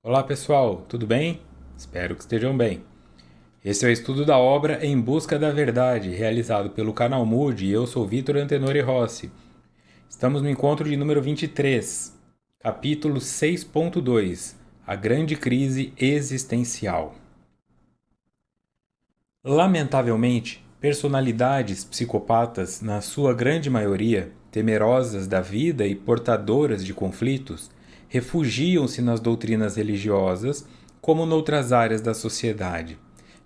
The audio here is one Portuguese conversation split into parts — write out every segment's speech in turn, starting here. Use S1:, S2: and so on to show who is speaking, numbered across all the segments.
S1: Olá pessoal, tudo bem? Espero que estejam bem. Esse é o estudo da obra Em Busca da Verdade, realizado pelo canal Mood e eu sou Vitor Antenori Rossi. Estamos no encontro de número 23, capítulo 6.2, A Grande Crise Existencial. Lamentavelmente, personalidades psicopatas, na sua grande maioria, temerosas da vida e portadoras de conflitos, refugiam-se nas doutrinas religiosas, como noutras áreas da sociedade,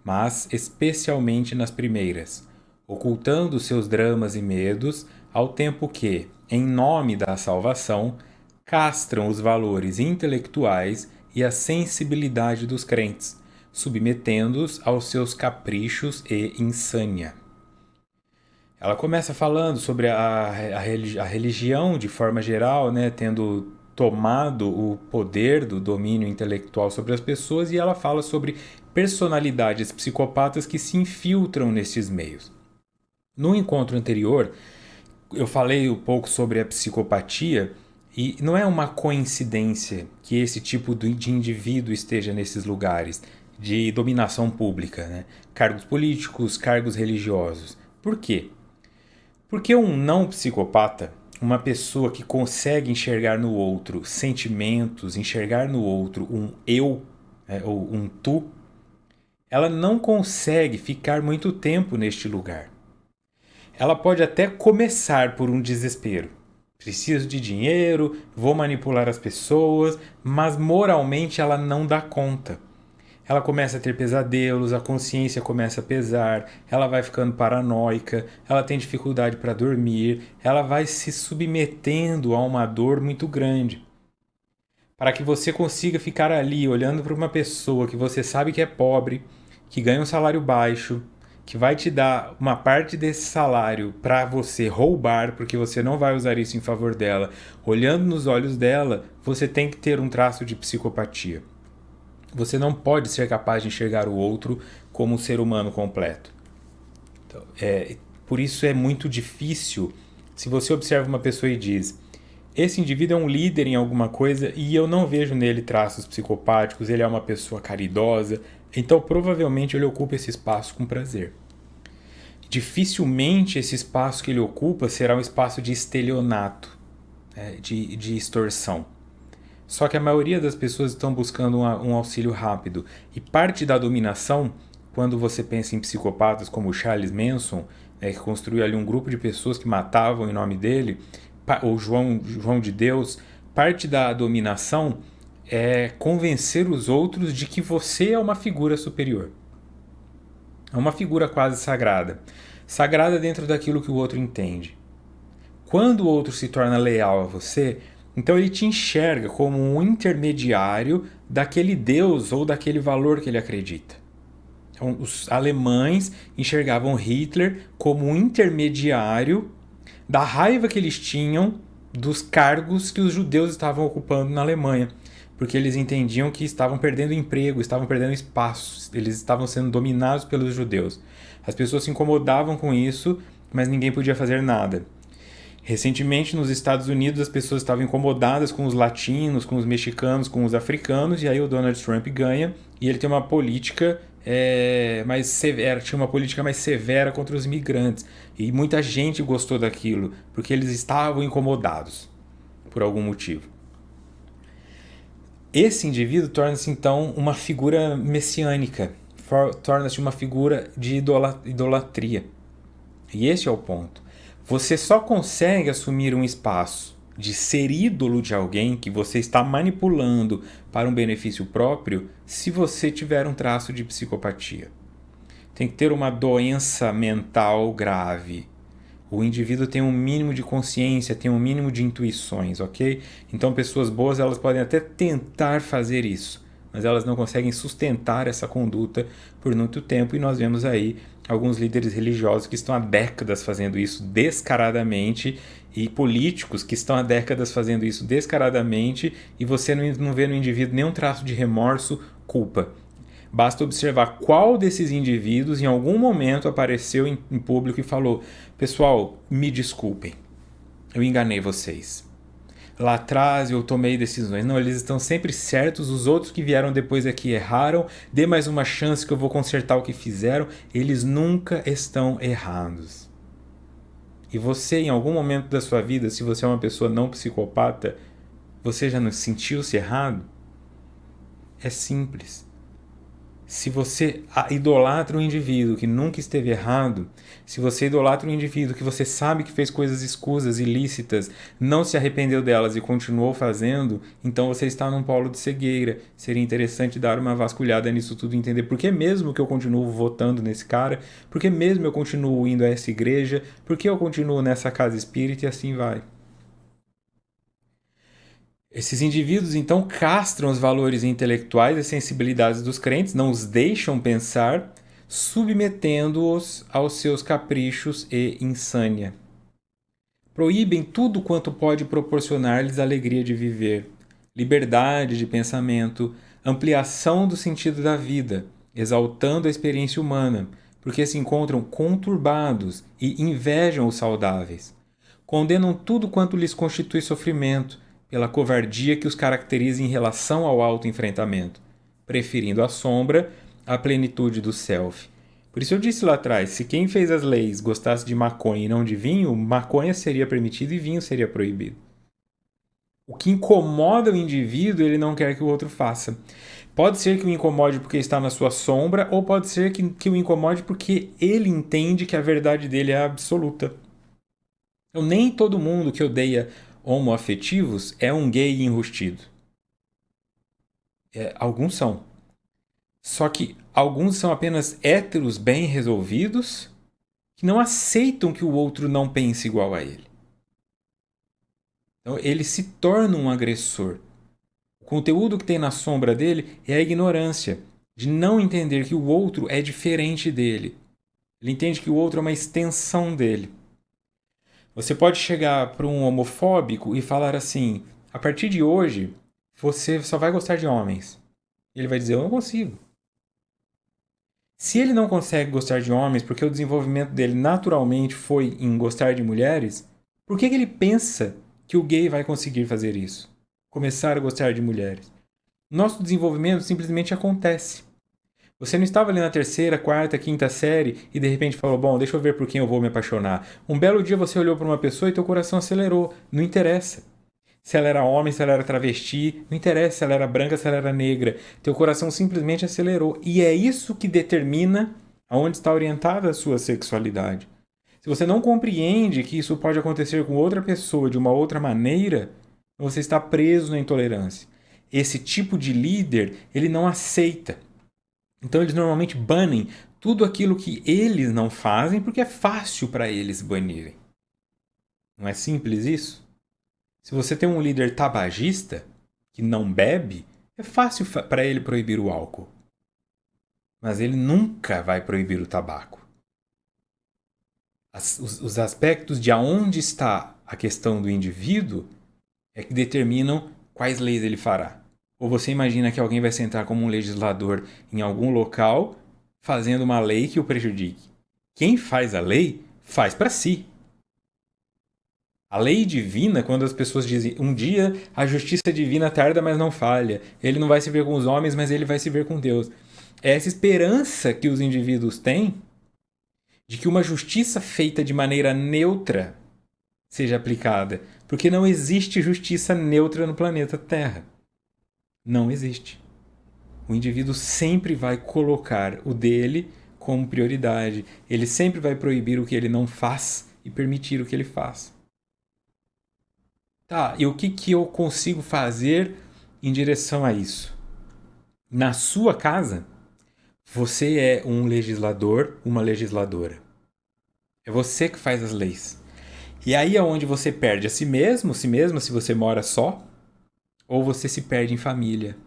S1: mas especialmente nas primeiras, ocultando seus dramas e medos, ao tempo que, em nome da salvação, castram os valores intelectuais e a sensibilidade dos crentes, submetendo-os aos seus caprichos e insânia. Ela começa falando sobre a religião de forma geral, né, tendo tomado o poder do domínio intelectual sobre as pessoas, e ela fala sobre personalidades psicopatas que se infiltram nesses meios. No encontro anterior, eu falei um pouco sobre a psicopatia, e não é uma coincidência que esse tipo de indivíduo esteja nesses lugares de dominação pública, né? Cargos políticos, cargos religiosos. Por quê? Porque um não psicopata, uma pessoa que consegue enxergar no outro sentimentos, enxergar no outro um eu, né, ou um tu, ela não consegue ficar muito tempo neste lugar. Ela pode até começar por um desespero. Preciso de dinheiro, vou manipular as pessoas, mas moralmente ela não dá conta. Ela começa a ter pesadelos, a consciência começa a pesar, ela vai ficando paranoica, ela tem dificuldade para dormir, ela vai se submetendo a uma dor muito grande. Para que você consiga ficar ali olhando para uma pessoa que você sabe que é pobre, que ganha um salário baixo, que vai te dar uma parte desse salário para você roubar, porque você não vai usar isso em favor dela, olhando nos olhos dela, você tem que ter um traço de psicopatia. Você não pode ser capaz de enxergar o outro como um ser humano completo. Então, por isso é muito difícil, se você observa uma pessoa e diz: esse indivíduo é um líder em alguma coisa e eu não vejo nele traços psicopáticos, ele é uma pessoa caridosa, então provavelmente ele ocupa esse espaço com prazer. Dificilmente esse espaço que ele ocupa será um espaço de estelionato, de extorsão. Só que a maioria das pessoas estão buscando um auxílio rápido. E parte da dominação, quando você pensa em psicopatas como Charles Manson, que construiu ali um grupo de pessoas que matavam em nome dele, ou João de Deus, parte da dominação é convencer os outros de que você é uma figura superior. É uma figura quase sagrada. Sagrada dentro daquilo que o outro entende. Quando o outro se torna leal a você, então ele te enxerga como um intermediário daquele Deus ou daquele valor que ele acredita. Então, os alemães enxergavam Hitler como um intermediário da raiva que eles tinham dos cargos que os judeus estavam ocupando na Alemanha, porque eles entendiam que estavam perdendo emprego, estavam perdendo espaço, eles estavam sendo dominados pelos judeus. As pessoas se incomodavam com isso, mas ninguém podia fazer nada. Recentemente, nos Estados Unidos, as pessoas estavam incomodadas com os latinos, com os mexicanos, com os africanos, e aí o Donald Trump ganha e ele tem uma política mais severa, tinha uma política mais severa contra os imigrantes. E muita gente gostou daquilo, porque eles estavam incomodados, por algum motivo. Esse indivíduo torna-se então uma figura messiânica, torna-se uma figura de idolatria. E esse é o ponto. Você só consegue assumir um espaço de ser ídolo de alguém que você está manipulando para um benefício próprio se você tiver um traço de psicopatia. Tem que ter uma doença mental grave. O indivíduo tem um mínimo de consciência, tem um mínimo de intuições, ok? Então pessoas boas elas podem até tentar fazer isso, mas elas não conseguem sustentar essa conduta por muito tempo, e nós vemos aí alguns líderes religiosos que estão há décadas fazendo isso descaradamente, e políticos que estão há décadas fazendo isso descaradamente, e você não vê no indivíduo nenhum traço de remorso, culpa. Basta observar qual desses indivíduos em algum momento apareceu em público e falou: pessoal, me desculpem, eu enganei vocês. lá atrás eu tomei decisões. Não, eles estão sempre certos, os outros que vieram depois aqui erraram, dê mais uma chance que eu vou consertar o que fizeram. Eles nunca estão errados. E você, em algum momento da sua vida, se você é uma pessoa não psicopata, você já não sentiu-se errado? É simples. Se você idolatra um indivíduo que nunca esteve errado, se você idolatra um indivíduo que você sabe que fez coisas escusas, ilícitas, não se arrependeu delas e continuou fazendo, então você está num polo de cegueira. Seria interessante dar uma vasculhada nisso tudo e entender por que mesmo que eu continuo votando nesse cara, por que mesmo eu continuo indo a essa igreja, por que eu continuo nessa casa espírita e assim vai. Esses indivíduos, então, castram os valores intelectuais e sensibilidades dos crentes, não os deixam pensar, submetendo-os aos seus caprichos e insânia. Proíbem tudo quanto pode proporcionar-lhes alegria de viver, liberdade de pensamento, ampliação do sentido da vida, exaltando a experiência humana, porque se encontram conturbados e invejam os saudáveis. Condenam tudo quanto lhes constitui sofrimento, pela covardia que os caracteriza em relação ao autoenfrentamento, preferindo a sombra à plenitude do self. Por isso eu disse lá atrás, se quem fez as leis gostasse de maconha e não de vinho, maconha seria permitida e vinho seria proibido. O que incomoda o indivíduo, ele não quer que o outro faça. Pode ser que o incomode porque está na sua sombra, ou pode ser que o incomode porque ele entende que a verdade dele é absoluta. Então, nem todo mundo que odeia homoafetivos é um gay enrustido. Alguns são. Só que alguns são apenas héteros bem resolvidos que não aceitam que o outro não pense igual a ele. Então, ele se torna um agressor. O conteúdo que tem na sombra dele é a ignorância, de não entender que o outro é diferente dele. Ele entende que o outro é uma extensão dele. Você pode chegar para um homofóbico e falar assim: a partir de hoje, você só vai gostar de homens. Ele vai dizer: eu não consigo. Se ele não consegue gostar de homens porque o desenvolvimento dele naturalmente foi em gostar de mulheres, por que ele pensa que o gay vai conseguir fazer isso? Começar a gostar de mulheres. Nosso desenvolvimento simplesmente acontece. Você não estava ali na terceira, quarta, quinta série e de repente falou: bom, deixa eu ver por quem eu vou me apaixonar. Um belo dia você olhou para uma pessoa e teu coração acelerou. Não interessa se ela era homem, se ela era travesti, não interessa se ela era branca, se ela era negra. Teu coração simplesmente acelerou. E é isso que determina aonde está orientada a sua sexualidade. Se você não compreende que isso pode acontecer com outra pessoa de uma outra maneira, você está preso na intolerância. Esse tipo de líder, ele não aceita. Então eles normalmente banem tudo aquilo que eles não fazem porque é fácil para eles banirem. Não é simples isso? Se você tem um líder tabagista que não bebe, é fácil para ele proibir o álcool. Mas ele nunca vai proibir o tabaco. Os aspectos de aonde está a questão do indivíduo é que determinam quais leis ele fará. Ou você imagina que alguém vai sentar como um legislador em algum local fazendo uma lei que o prejudique. Quem faz a lei faz para si. A lei divina, quando as pessoas dizem um dia a justiça divina tarda, mas não falha. Ele não vai se ver com os homens, mas ele vai se ver com Deus. É essa esperança que os indivíduos têm de que uma justiça feita de maneira neutra seja aplicada. Porque não existe justiça neutra no planeta Terra. Não existe. O indivíduo sempre vai colocar o dele como prioridade. Ele sempre vai proibir o que ele não faz e permitir o que ele faz. Tá, e o que eu consigo fazer em direção a isso? Na sua casa, você é um legislador, uma legisladora. É você que faz as leis. E aí é onde você perde a si mesmo, se você mora só, ou você se perde em família.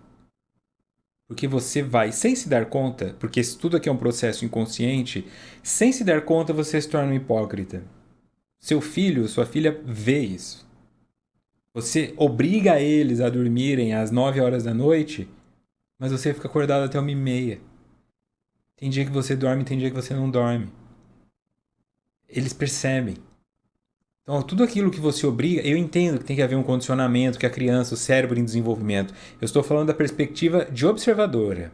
S1: Porque você vai, sem se dar conta, porque isso tudo aqui é um processo inconsciente, sem se dar conta você se torna um hipócrita. Seu filho, sua filha vê isso. Você obriga eles a dormirem às 9 horas da noite, mas você fica acordado até 1h30. Tem dia que você dorme, tem dia que você não dorme. Eles percebem. Então, tudo aquilo que você obriga, eu entendo que tem que haver um condicionamento, que a criança, o cérebro em desenvolvimento. Eu estou falando da perspectiva de observadora.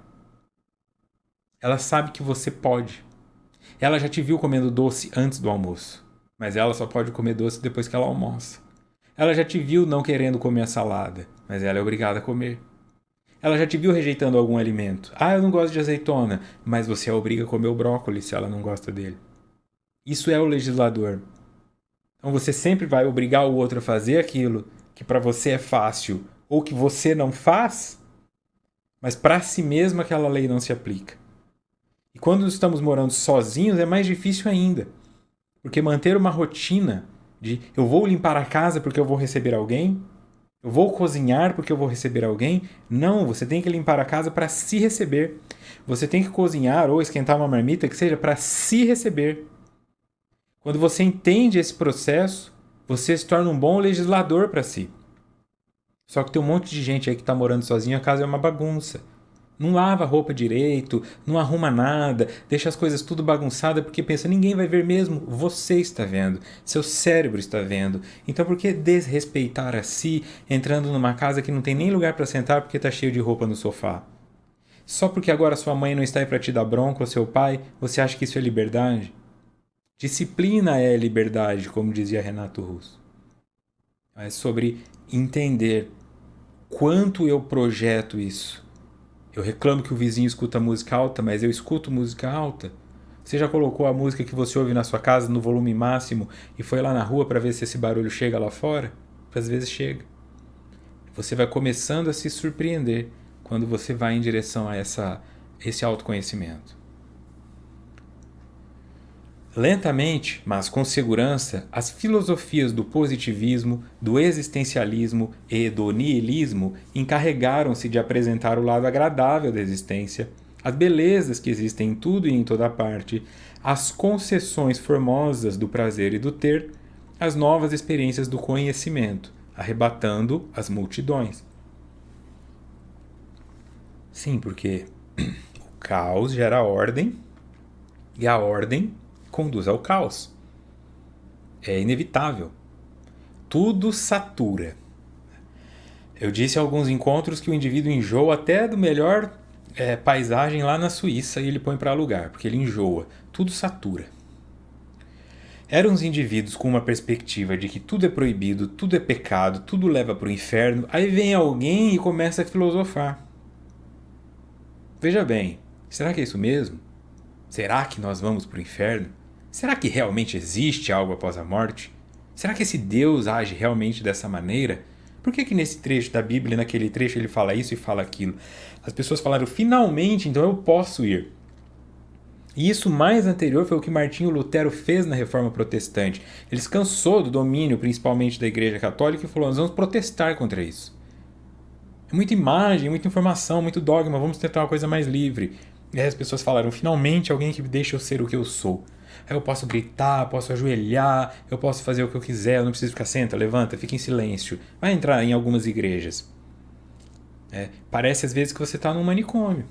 S1: Ela sabe que você pode. Ela já te viu comendo doce antes do almoço, mas ela só pode comer doce depois que ela almoça. Ela já te viu não querendo comer a salada, mas ela é obrigada a comer. Ela já te viu rejeitando algum alimento. Ah, eu não gosto de azeitona, mas você a obriga a comer o brócolis se ela não gosta dele. Isso é o legislador. Então você sempre vai obrigar o outro a fazer aquilo que para você é fácil ou que você não faz, mas para si mesmo aquela lei não se aplica. E quando estamos morando sozinhos é mais difícil ainda. Porque manter uma rotina de eu vou limpar a casa porque eu vou receber alguém, eu vou cozinhar porque eu vou receber alguém. Não, você tem que limpar a casa para se receber. Você tem que cozinhar ou esquentar uma marmita que seja para se receber. Quando você entende esse processo, você se torna um bom legislador para si. Só que tem um monte de gente aí que está morando sozinho, a casa é uma bagunça. Não lava a roupa direito, não arruma nada, deixa as coisas tudo bagunçadas porque pensa, ninguém vai ver mesmo, você está vendo, seu cérebro está vendo. Então por que desrespeitar a si entrando numa casa que não tem nem lugar para sentar porque está cheio de roupa no sofá? Só porque agora sua mãe não está aí para te dar bronca ou seu pai, você acha que isso é liberdade? Disciplina é liberdade, como dizia Renato Russo. É sobre entender quanto eu projeto isso. Eu reclamo que o vizinho escuta música alta, mas eu escuto música alta. Você já colocou a música que você ouve na sua casa no volume máximo e foi lá na rua para ver se esse barulho chega lá fora? Às vezes chega. Você vai começando a se surpreender quando você vai em direção a esse autoconhecimento. Lentamente, mas com segurança, as filosofias do positivismo, do existencialismo e do niilismo encarregaram-se de apresentar o lado agradável da existência, as belezas que existem em tudo e em toda parte, as concessões formosas do prazer e do ter, as novas experiências do conhecimento, arrebatando as multidões. Sim, porque o caos gera ordem e a ordem conduz ao caos. É inevitável. Tudo satura. Eu disse em alguns encontros que o indivíduo enjoa até do melhor paisagem lá na Suíça e ele põe para alugar, porque ele enjoa. Tudo satura. Eram os indivíduos com uma perspectiva de que tudo é proibido, tudo é pecado, tudo leva para o inferno. Aí vem alguém e começa a filosofar. Veja bem, será que é isso mesmo? Será que nós vamos para o inferno? Será que realmente existe algo após a morte? Será que esse Deus age realmente dessa maneira? Por que nesse trecho da Bíblia, naquele trecho, ele fala isso e fala aquilo? As pessoas falaram, finalmente, então eu posso ir. E isso mais anterior foi o que Martinho Lutero fez na Reforma Protestante. Ele se cansou do domínio, principalmente da Igreja Católica, e falou, nós vamos protestar contra isso. É muita imagem, muita informação, muito dogma, vamos tentar uma coisa mais livre. E aí as pessoas falaram, finalmente alguém que deixa eu ser o que eu sou. Aí eu posso gritar, posso ajoelhar, eu posso fazer o que eu quiser, eu não preciso ficar senta, levanta, fica em silêncio. Vai entrar em algumas igrejas. Parece às vezes que você está num manicômio.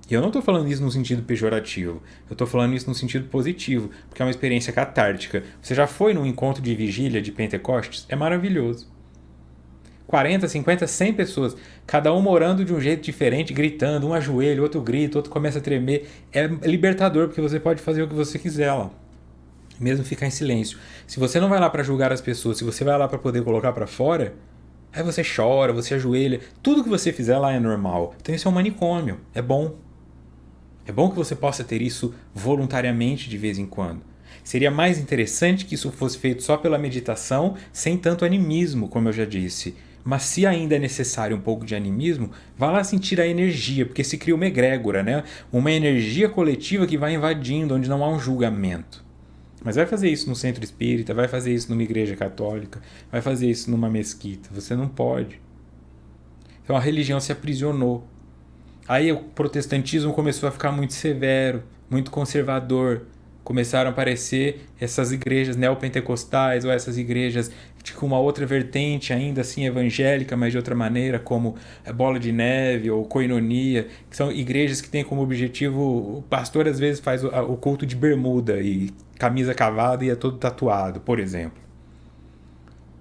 S1: E eu não estou falando isso no sentido pejorativo, eu estou falando isso no sentido positivo, porque é uma experiência catártica. Você já foi num encontro de vigília de Pentecostes? É maravilhoso. 40, 50, 100 pessoas, cada um orando de um jeito diferente, gritando, um ajoelha, outro grita, outro começa a tremer. É libertador, porque você pode fazer o que você quiser lá, mesmo ficar em silêncio. Se você não vai lá para julgar as pessoas, se você vai lá para poder colocar para fora, aí você chora, você ajoelha, tudo que você fizer lá é normal. Então isso é um manicômio, é bom. É bom que você possa ter isso voluntariamente de vez em quando. Seria mais interessante que isso fosse feito só pela meditação, sem tanto animismo, como eu já disse. Mas se ainda é necessário um pouco de animismo, vá lá sentir a energia, porque se cria uma egrégora, né? Uma energia coletiva que vai invadindo, onde não há um julgamento. Mas vai fazer isso no centro espírita, vai fazer isso numa igreja católica, vai fazer isso numa mesquita. Você não pode. Então a religião se aprisionou. Aí o protestantismo começou a ficar muito severo, muito conservador. Começaram a aparecer essas igrejas neopentecostais ou essas igrejas com uma outra vertente ainda assim evangélica, mas de outra maneira, como a Bola de Neve ou Koinonia, que são igrejas que têm como objetivo, o pastor às vezes faz o culto de bermuda e camisa cavada e é todo tatuado, por exemplo.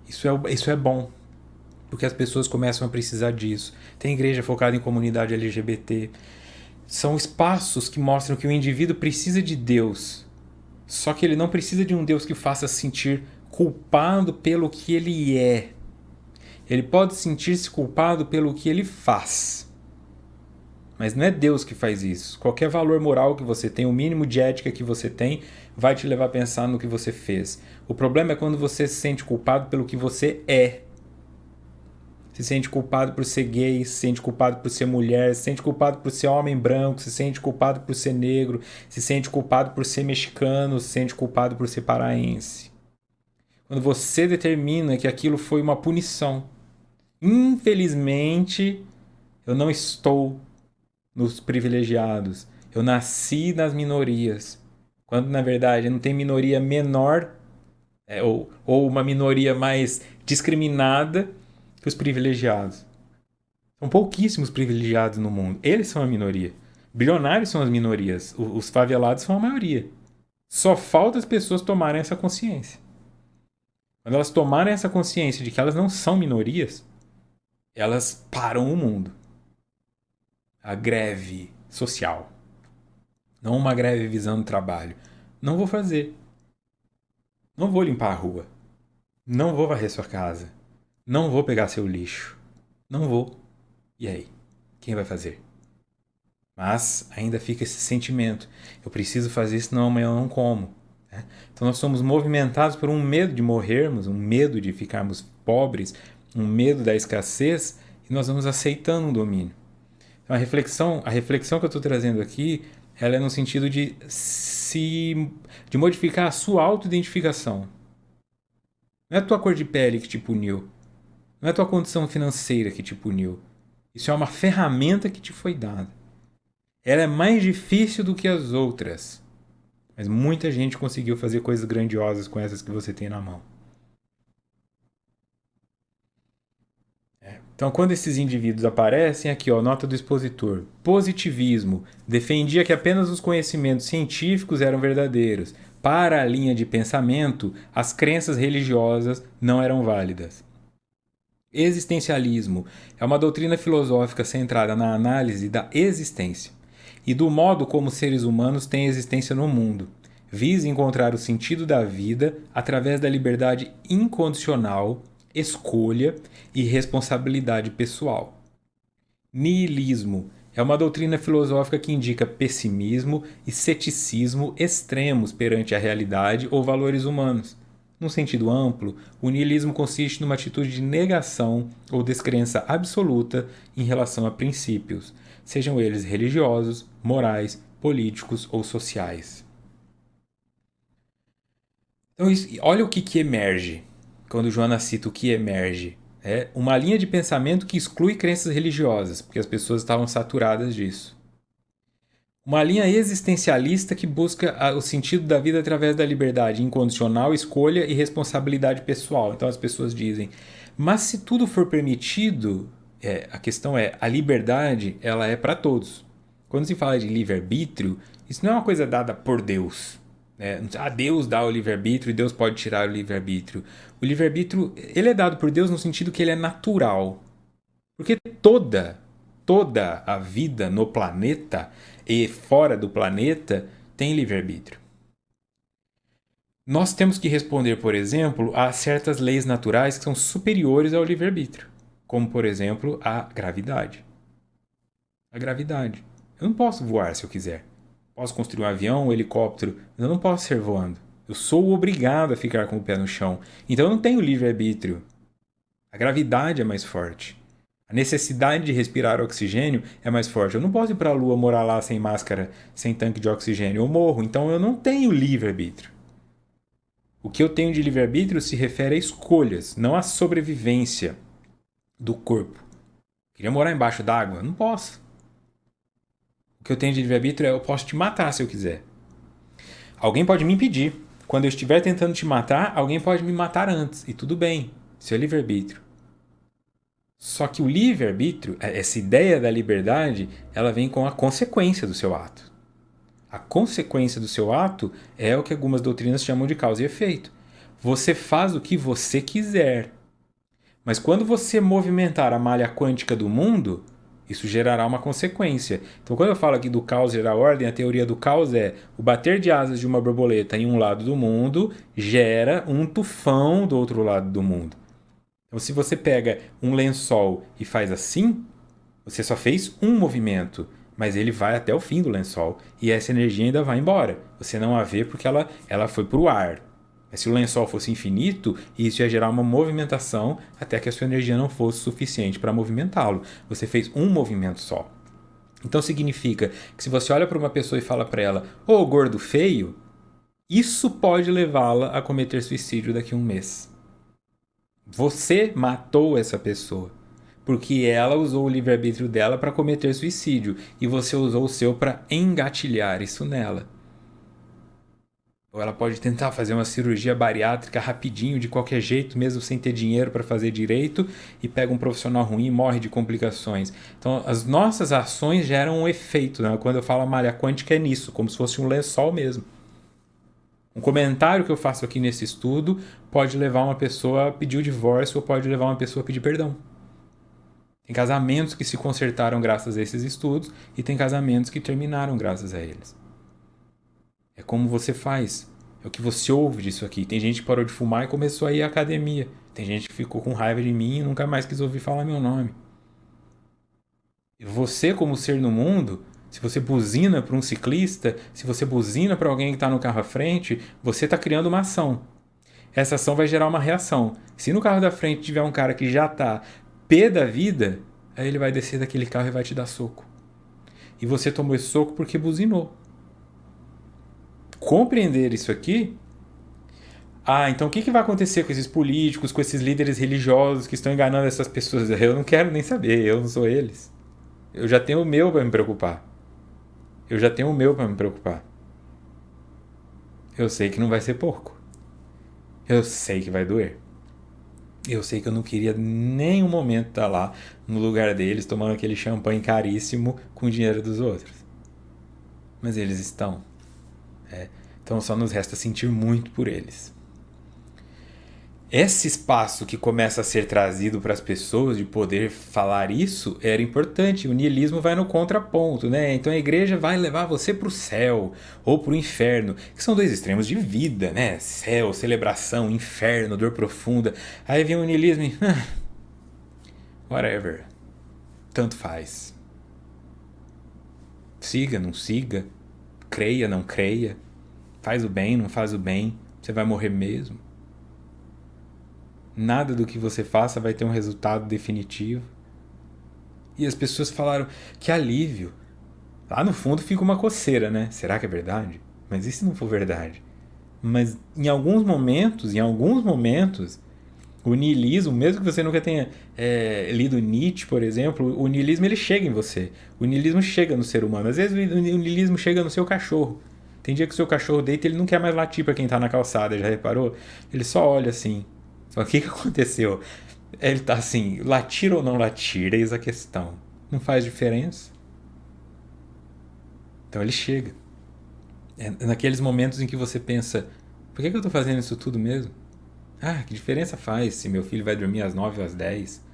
S1: Isso é bom, porque as pessoas começam a precisar disso. Tem igreja focada em comunidade LGBT. São espaços que mostram que o indivíduo precisa de Deus, só que ele não precisa de um Deus que faça sentir culpado pelo que ele é. Ele pode sentir-se culpado pelo que ele faz. Mas não é Deus que faz isso. Qualquer valor moral que você tem, o mínimo de ética que você tem, vai te levar a pensar no que você fez. O problema é quando você se sente culpado pelo que você é. Se sente culpado por ser gay, se sente culpado por ser mulher, se sente culpado por ser homem branco, se sente culpado por ser negro, se sente culpado por ser mexicano, se sente culpado por ser paraense. Quando você determina que aquilo foi uma punição. Infelizmente, eu não estou nos privilegiados. Eu nasci nas minorias. Quando, na verdade, não tem minoria menor ou uma minoria mais discriminada que os privilegiados. São pouquíssimos privilegiados no mundo. Eles são a minoria. Bilionários são as minorias. Os favelados são a maioria. Só falta as pessoas tomarem essa consciência. Quando elas tomarem essa consciência de que elas não são minorias, elas param o mundo. A greve social. Não uma greve visando trabalho. Não vou fazer. Não vou limpar a rua. Não vou varrer sua casa. Não vou pegar seu lixo. Não vou. E aí? Quem vai fazer? Mas ainda fica esse sentimento. Eu preciso fazer, senão amanhã eu não como. Né? Então nós somos movimentados por um medo de morrermos, um medo de ficarmos pobres, um medo da escassez, e nós vamos aceitando um domínio. Então a reflexão que eu estou trazendo aqui, ela é no sentido de modificar a sua autoidentificação. Não é a tua cor de pele que te puniu. Não é a tua condição financeira que te puniu. Isso é uma ferramenta que te foi dada. Ela é mais difícil do que as outras. Mas muita gente conseguiu fazer coisas grandiosas com essas que você tem na mão. Então, quando esses indivíduos aparecem, aqui, ó, nota do expositor. Positivismo. Defendia que apenas os conhecimentos científicos eram verdadeiros. Para a linha de pensamento, as crenças religiosas não eram válidas. Existencialismo é uma doutrina filosófica centrada na análise da existência e do modo como seres humanos têm existência no mundo. Visa encontrar o sentido da vida através da liberdade incondicional, escolha e responsabilidade pessoal. Niilismo é uma doutrina filosófica que indica pessimismo e ceticismo extremos perante a realidade ou valores humanos. Num sentido amplo, o niilismo consiste numa atitude de negação ou descrença absoluta em relação a princípios, sejam eles religiosos, morais, políticos ou sociais. Então, olha o que emerge quando Joana cita o que emerge. É uma linha de pensamento que exclui crenças religiosas, porque as pessoas estavam saturadas disso. Uma linha existencialista que busca o sentido da vida através da liberdade incondicional, escolha e responsabilidade pessoal. Então as pessoas dizem, mas se tudo for permitido, a questão é, a liberdade ela é para todos. Quando se fala de livre-arbítrio, isso não é uma coisa dada por Deus. Deus dá o livre-arbítrio e Deus pode tirar o livre-arbítrio. O livre-arbítrio ele é dado por Deus no sentido que ele é natural. Porque toda a vida no planeta e fora do planeta tem livre-arbítrio. Nós temos que responder, por exemplo, a certas leis naturais que são superiores ao livre-arbítrio, como, por exemplo, a gravidade. A gravidade. Eu não posso voar se eu quiser. Posso construir um avião, um helicóptero, mas eu não posso ser voando. Eu sou obrigado a ficar com o pé no chão. Então eu não tenho livre-arbítrio. A gravidade é mais forte. A necessidade de respirar oxigênio é mais forte. Eu não posso ir para a Lua morar lá sem máscara, sem tanque de oxigênio. Eu morro, então eu não tenho livre-arbítrio. O que eu tenho de livre-arbítrio se refere a escolhas, não à sobrevivência do corpo. Queria morar embaixo d'água? Não posso. O que eu tenho de livre-arbítrio é eu posso te matar se eu quiser. Alguém pode me impedir. Quando eu estiver tentando te matar, alguém pode me matar antes. E tudo bem. Isso é livre-arbítrio. Só que o livre-arbítrio, essa ideia da liberdade, ela vem com a consequência do seu ato. A consequência do seu ato é o que algumas doutrinas chamam de causa e efeito. Você faz o que você quiser. Mas quando você movimentar a malha quântica do mundo, isso gerará uma consequência. Então, quando eu falo aqui do caos gerar ordem, a teoria do caos é o bater de asas de uma borboleta em um lado do mundo gera um tufão do outro lado do mundo. Então, se você pega um lençol e faz assim, você só fez um movimento, mas ele vai até o fim do lençol e essa energia ainda vai embora. Você não a vê porque ela foi para o ar. Mas se o lençol fosse infinito, isso ia gerar uma movimentação até que a sua energia não fosse suficiente para movimentá-lo. Você fez um movimento só. Então significa que se você olha para uma pessoa e fala para ela, ô gordo feio, isso pode levá-la a cometer suicídio daqui a um mês. Você matou essa pessoa. Porque ela usou o livre-arbítrio dela para cometer suicídio e você usou o seu para engatilhar isso nela. Ou ela pode tentar fazer uma cirurgia bariátrica rapidinho, de qualquer jeito, mesmo sem ter dinheiro para fazer direito, e pega um profissional ruim e morre de complicações. Então, as nossas ações geram um efeito. Né? Quando eu falo malha quântica é nisso, como se fosse um lençol mesmo. Um comentário que eu faço aqui nesse estudo pode levar uma pessoa a pedir o divórcio ou pode levar uma pessoa a pedir perdão. Tem casamentos que se consertaram graças a esses estudos e tem casamentos que terminaram graças a eles. É como você faz. É o que você ouve disso aqui. Tem gente que parou de fumar e começou a ir à academia. Tem gente que ficou com raiva de mim e nunca mais quis ouvir falar meu nome. E você, como ser no mundo, se você buzina para um ciclista, se você buzina para alguém que está no carro à frente, você está criando uma ação. Essa ação vai gerar uma reação. Se no carro da frente tiver um cara que já está pé da vida, aí ele vai descer daquele carro e vai te dar soco. E você tomou esse soco porque buzinou. Compreender isso aqui, então o que vai acontecer com esses políticos, com esses líderes religiosos que estão enganando essas pessoas? Eu não quero nem saber, eu não sou eles. Eu já tenho o meu para me preocupar. Eu sei que não vai ser pouco. Eu sei que vai doer. Eu sei que eu não queria nem um momento estar lá no lugar deles, tomando aquele champanhe caríssimo com o dinheiro dos outros. Mas eles estão. Então só nos resta sentir muito por eles. Esse espaço que começa a ser trazido para as pessoas de poder falar isso era importante. O niilismo vai no contraponto, né? Então a igreja vai levar você para o céu ou para o inferno, que são dois extremos de vida, né? Céu, celebração, inferno, dor profunda. Aí vem o niilismo e... whatever. Tanto faz. Siga, não siga. Creia, não creia. Faz o bem, não faz o bem. Você vai morrer mesmo. Nada do que você faça vai ter um resultado definitivo. E as pessoas falaram, que alívio. Lá no fundo fica uma coceira, né? Será que é verdade? Mas e se não for verdade? Mas em alguns momentos, o niilismo, mesmo que você nunca tenha lido Nietzsche, por exemplo, o niilismo ele chega em você. O niilismo chega no ser humano. Às vezes o niilismo chega no seu cachorro. Tem dia que o seu cachorro deita e ele não quer mais latir para quem tá na calçada, já reparou? Ele só olha assim. O que aconteceu? Ele tá assim, latir ou não latir, eis a questão. Não faz diferença. Então ele chega. É naqueles momentos em que você pensa, por que eu tô fazendo isso tudo mesmo? Que diferença faz se meu filho vai dormir às 9 ou às 10?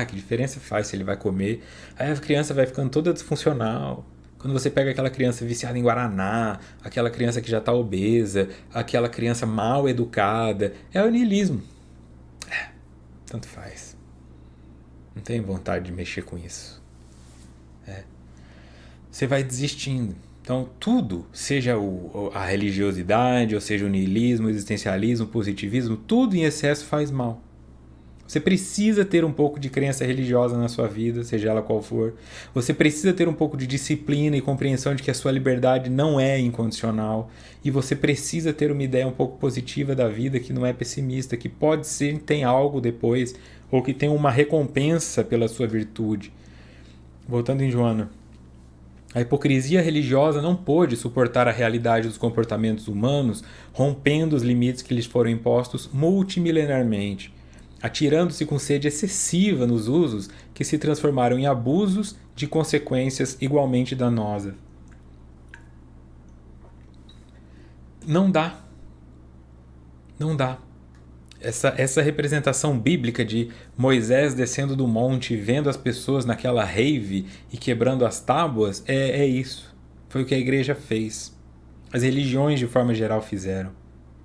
S1: Que diferença faz se ele vai comer? Aí a criança vai ficando toda disfuncional. Quando você pega aquela criança viciada em guaraná, aquela criança que já tá obesa, aquela criança mal educada, é o niilismo. Tanto faz. Não tenho vontade de mexer com isso. Você vai desistindo. Então, tudo, seja a religiosidade, ou seja o niilismo, o existencialismo, o positivismo, tudo em excesso faz mal. Você precisa ter um pouco de crença religiosa na sua vida, seja ela qual for. Você precisa ter um pouco de disciplina e compreensão de que a sua liberdade não é incondicional. E você precisa ter uma ideia um pouco positiva da vida, que não é pessimista, que pode ser que tenha algo depois, ou que tem uma recompensa pela sua virtude. Voltando em Joana. A hipocrisia religiosa não pôde suportar a realidade dos comportamentos humanos, rompendo os limites que lhes foram impostos multimilenarmente, atirando-se com sede excessiva nos usos que se transformaram em abusos de consequências igualmente danosas. Não dá. essa representação bíblica de Moisés descendo do monte, vendo as pessoas naquela rave e quebrando as tábuas, é isso. Foi o que a igreja fez. As religiões, de forma geral, fizeram.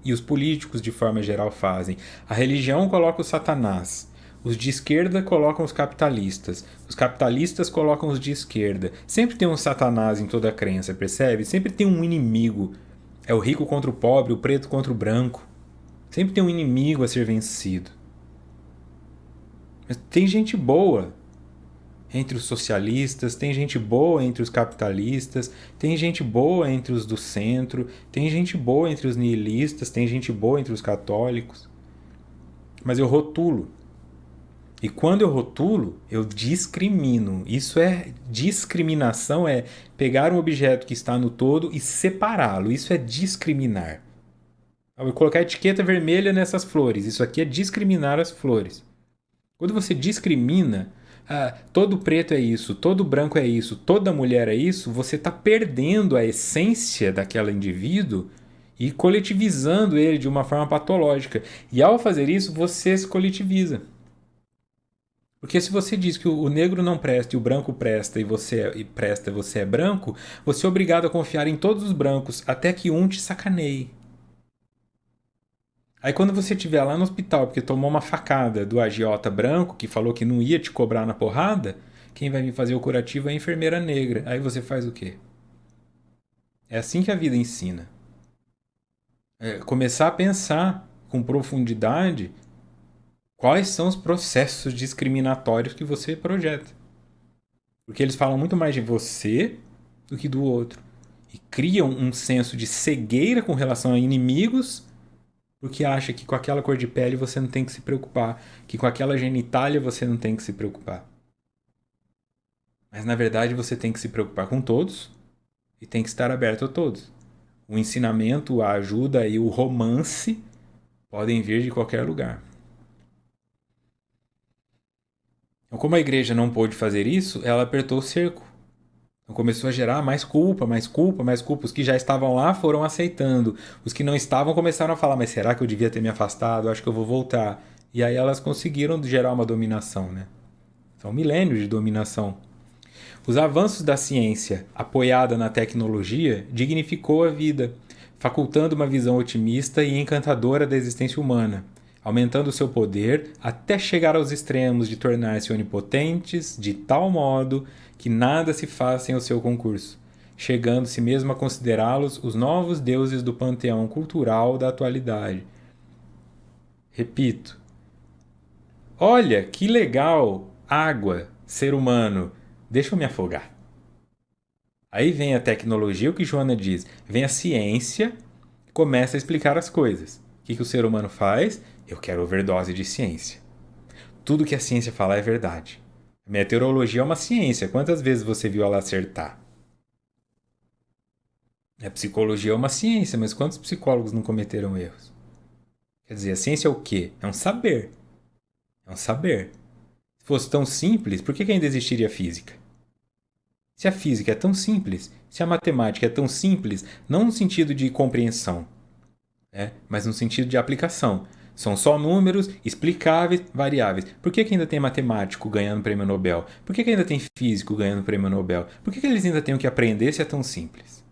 S1: E os políticos, de forma geral, fazem. A religião coloca o Satanás. Os de esquerda colocam os capitalistas. Os capitalistas colocam os de esquerda. Sempre tem um Satanás em toda a crença, percebe? Sempre tem um inimigo. É o rico contra o pobre, o preto contra o branco. Sempre tem um inimigo a ser vencido. Mas tem gente boa entre os socialistas, tem gente boa entre os capitalistas, tem gente boa entre os do centro, tem gente boa entre os nihilistas, tem gente boa entre os católicos. Mas eu rotulo. E quando eu rotulo, eu discrimino. Isso é discriminação, é pegar um objeto que está no todo e separá-lo. Isso é discriminar. Eu vou colocar etiqueta vermelha nessas flores. Isso aqui é discriminar as flores. Quando você discrimina, todo preto é isso, todo branco é isso, toda mulher é isso, você está perdendo a essência daquele indivíduo e coletivizando ele de uma forma patológica. E ao fazer isso, você se coletiviza. Porque se você diz que o negro não presta e o branco presta e você é branco, você é obrigado a confiar em todos os brancos até que um te sacaneie. Aí quando você estiver lá no hospital porque tomou uma facada do agiota branco que falou que não ia te cobrar na porrada, quem vai vir fazer o curativo é a enfermeira negra. Aí você faz o quê? É assim que a vida ensina. Começar a pensar com profundidade quais são os processos discriminatórios que você projeta. Porque eles falam muito mais de você do que do outro. E criam um senso de cegueira com relação a inimigos, porque acha que com aquela cor de pele você não tem que se preocupar, que com aquela genitália você não tem que se preocupar. Mas na verdade você tem que se preocupar com todos e tem que estar aberto a todos. O ensinamento, a ajuda e o romance podem vir de qualquer lugar. Então, como a igreja não pôde fazer isso, ela apertou o cerco. Então começou a gerar mais culpa, mais culpa, mais culpa. Os que já estavam lá foram aceitando. Os que não estavam começaram a falar, mas será que eu devia ter me afastado? Acho que eu vou voltar. E aí elas conseguiram gerar uma dominação, né? São milênios de dominação. Os avanços da ciência, apoiada na tecnologia, dignificou a vida, facultando uma visão otimista e encantadora da existência humana, aumentando seu poder até chegar aos extremos de tornar-se onipotentes de tal modo que nada se faz sem o seu concurso, chegando-se mesmo a considerá-los os novos deuses do panteão cultural da atualidade. Repito. Olha, que legal! Água, ser humano, deixa eu me afogar. Aí vem a tecnologia, o que Joana diz, vem a ciência, começa a explicar as coisas. O que o ser humano faz? Eu quero overdose de ciência. Tudo que a ciência fala é verdade. A meteorologia é uma ciência. Quantas vezes você viu ela acertar? A psicologia é uma ciência, mas quantos psicólogos não cometeram erros? Quer dizer, a ciência é o quê? É um saber. É um saber. Se fosse tão simples, por que ainda existiria a física? Se a física é tão simples, se a matemática é tão simples, não no sentido de compreensão, mas no sentido de aplicação. São só números explicáveis, variáveis. Por que ainda tem matemático ganhando prêmio Nobel? Por que ainda tem físico ganhando prêmio Nobel? Por que eles ainda têm que aprender se é tão simples?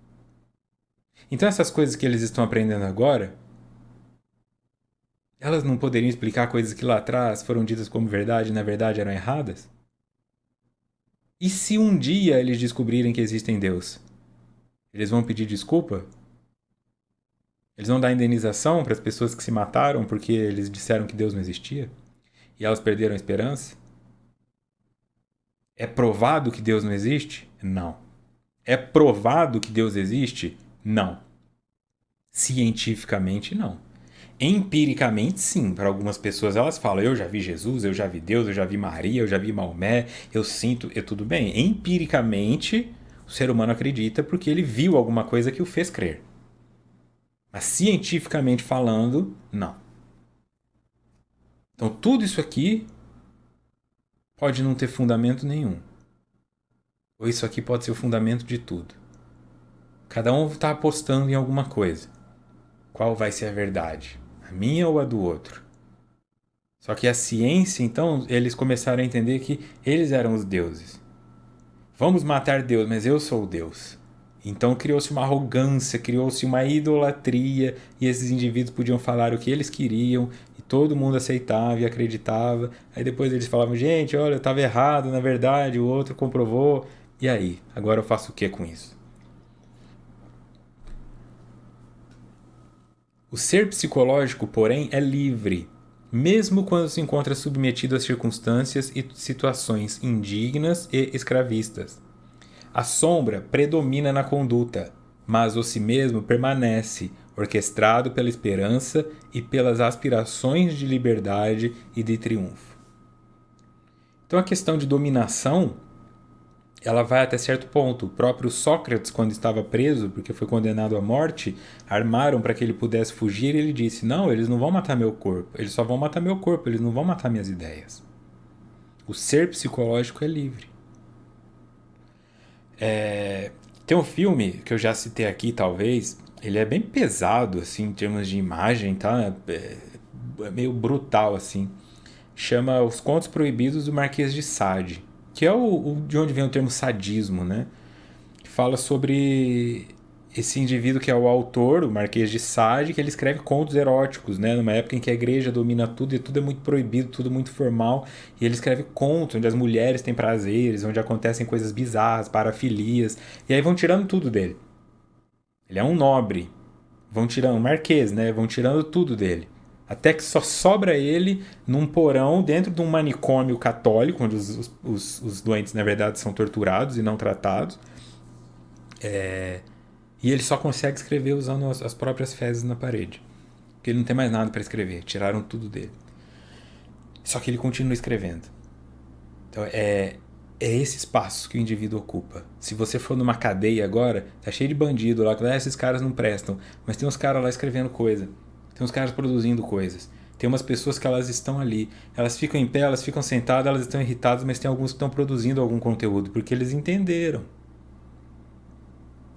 S1: Então essas coisas que eles estão aprendendo agora, elas não poderiam explicar coisas que lá atrás foram ditas como verdade e na verdade eram erradas? E se um dia eles descobrirem que existem Deus? Eles vão pedir desculpa? Eles vão dar indenização para as pessoas que se mataram porque eles disseram que Deus não existia? E elas perderam a esperança? É provado que Deus não existe? Não. É provado que Deus existe? Não. Cientificamente, não. Empiricamente, sim. Para algumas pessoas, elas falam: eu já vi Jesus, eu já vi Deus, eu já vi Maria, eu já vi Maomé, eu sinto. É tudo bem. Empiricamente, o ser humano acredita porque ele viu alguma coisa que o fez crer. Mas cientificamente falando, não. Então, tudo isso aqui pode não ter fundamento nenhum. Ou isso aqui pode ser o fundamento de tudo. Cada um está apostando em alguma coisa. Qual vai ser a verdade? A minha ou a do outro? Só que a ciência, então, eles começaram a entender que eles eram os deuses. Vamos matar Deus, mas eu sou o Deus. Então criou-se uma arrogância, criou-se uma idolatria, e esses indivíduos podiam falar o que eles queriam, e todo mundo aceitava e acreditava. Aí depois eles falavam, gente, olha, eu estava errado, na verdade, o outro comprovou. E aí? Agora eu faço o que com isso? O ser psicológico, porém, é livre, mesmo quando se encontra submetido a circunstâncias e situações indignas e escravistas. A sombra predomina na conduta, mas o si mesmo permanece, orquestrado pela esperança e pelas aspirações de liberdade e de triunfo. Então a questão de dominação, ela vai até certo ponto. O próprio Sócrates, quando estava preso, porque foi condenado à morte, armaram para que ele pudesse fugir e ele disse, não, eles não vão matar meu corpo, eles só vão matar meu corpo, eles não vão matar minhas ideias. O ser psicológico é livre. Tem um filme que eu já citei aqui, talvez, ele é bem pesado, assim, em termos de imagem, tá? É meio brutal, assim. Chama Os Contos Proibidos do Marquês de Sade, que é de onde vem o termo sadismo, né? Fala sobre esse indivíduo que é o autor, o Marquês de Sade, que ele escreve contos eróticos, né? Numa época em que a igreja domina tudo e tudo é muito proibido, tudo muito formal, e ele escreve contos onde as mulheres têm prazeres, onde acontecem coisas bizarras, parafilias, e aí vão tirando tudo dele. Ele é um nobre, vão tirando, um marquês, né? Vão tirando tudo dele. Até que só sobra ele num porão dentro de um manicômio católico, onde os doentes, na verdade, são torturados e não tratados. E ele só consegue escrever usando as próprias fezes na parede. Porque ele não tem mais nada para escrever. Tiraram tudo dele. Só que ele continua escrevendo. Então é esse espaço que o indivíduo ocupa. Se você for numa cadeia agora, tá cheio de bandido lá. Esses caras não prestam. Mas tem uns caras lá escrevendo coisa. Tem uns caras produzindo coisas. Tem umas pessoas que elas estão ali. Elas ficam em pé, elas ficam sentadas, elas estão irritadas, mas tem alguns que estão produzindo algum conteúdo. Porque eles entenderam.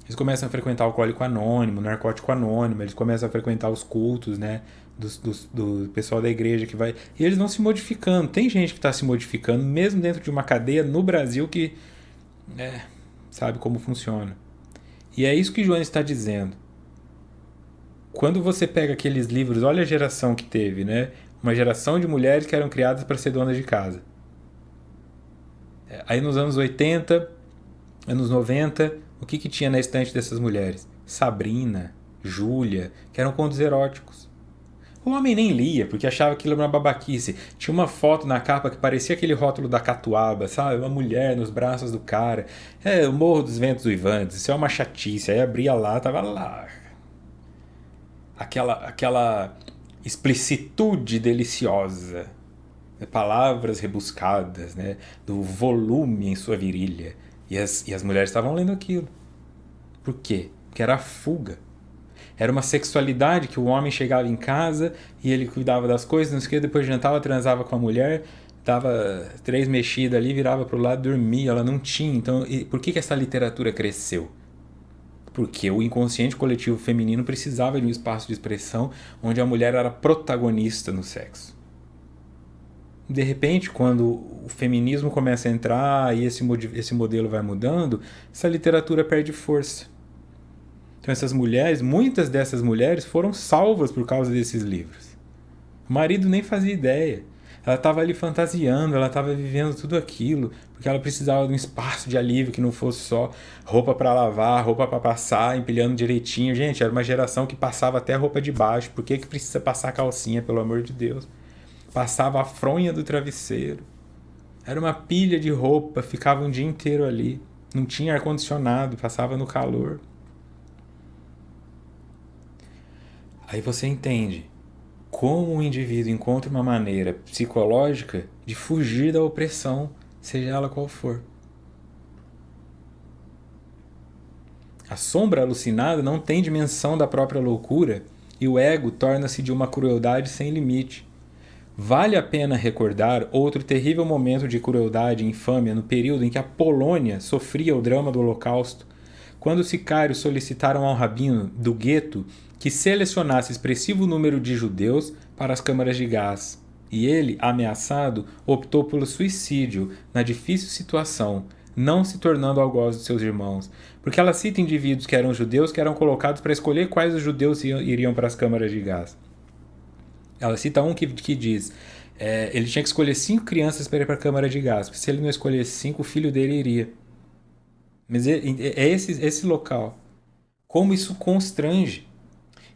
S1: Eles começam a frequentar o alcoólico anônimo, narcótico anônimo, eles começam a frequentar os cultos, né, do pessoal da igreja que vai... E eles vão se modificando. Tem gente que está se modificando, mesmo dentro de uma cadeia no Brasil que sabe como funciona. E é isso que Joana está dizendo. Quando você pega aqueles livros, olha a geração que teve, né? Uma geração de mulheres que eram criadas para ser donas de casa. Aí nos anos 80, anos 90... O que tinha na estante dessas mulheres? Sabrina, Júlia, que eram contos eróticos. O homem nem lia, porque achava aquilo era uma babaquice. Tinha uma foto na capa que parecia aquele rótulo da Catuaba, sabe? Uma mulher nos braços do cara. O Morro dos Ventos Uivantes, isso é uma chatice. Aí abria lá, tava lá. Aquela explicitude deliciosa. Palavras rebuscadas, né? Do volume em sua virilha. E as mulheres estavam lendo aquilo. Por quê? Porque era a fuga. Era uma sexualidade que o homem chegava em casa e ele cuidava das coisas, não sei o que, depois jantava, transava com a mulher, dava 3 mexidas ali, virava pro lado, dormia, ela não tinha. Então, por que essa literatura cresceu? Porque o inconsciente coletivo feminino precisava de um espaço de expressão onde a mulher era protagonista no sexo. De repente, quando o feminismo começa a entrar e esse modelo vai mudando, essa literatura perde força. Então essas mulheres, muitas dessas mulheres foram salvas por causa desses livros. O marido nem fazia ideia. Ela estava ali fantasiando, ela estava vivendo tudo aquilo, porque ela precisava de um espaço de alívio que não fosse só roupa para lavar, roupa para passar, empilhando direitinho. Gente, era uma geração que passava até a roupa de baixo. Por que precisa passar calcinha, pelo amor de Deus? Passava a fronha do travesseiro. Era uma pilha de roupa, ficava um dia inteiro ali. Não tinha ar-condicionado, passava no calor. Aí você entende como o indivíduo encontra uma maneira psicológica de fugir da opressão, seja ela qual for. A sombra alucinada não tem dimensão da própria loucura e o ego torna-se de uma crueldade sem limite. Vale a pena recordar outro terrível momento de crueldade e infâmia no período em que a Polônia sofria o drama do Holocausto, quando os sicários solicitaram ao rabino do gueto que selecionasse expressivo número de judeus para as câmaras de gás. E ele, ameaçado, optou pelo suicídio na difícil situação, não se tornando algoz dos seus irmãos. Porque ela cita indivíduos que eram judeus que eram colocados para escolher quais os judeus iriam para as câmaras de gás. Ela cita um que diz: ele tinha que escolher 5 crianças para ir para a câmara de gás, porque se ele não escolhesse 5, o filho dele iria. Mas é esse local. Como isso constrange.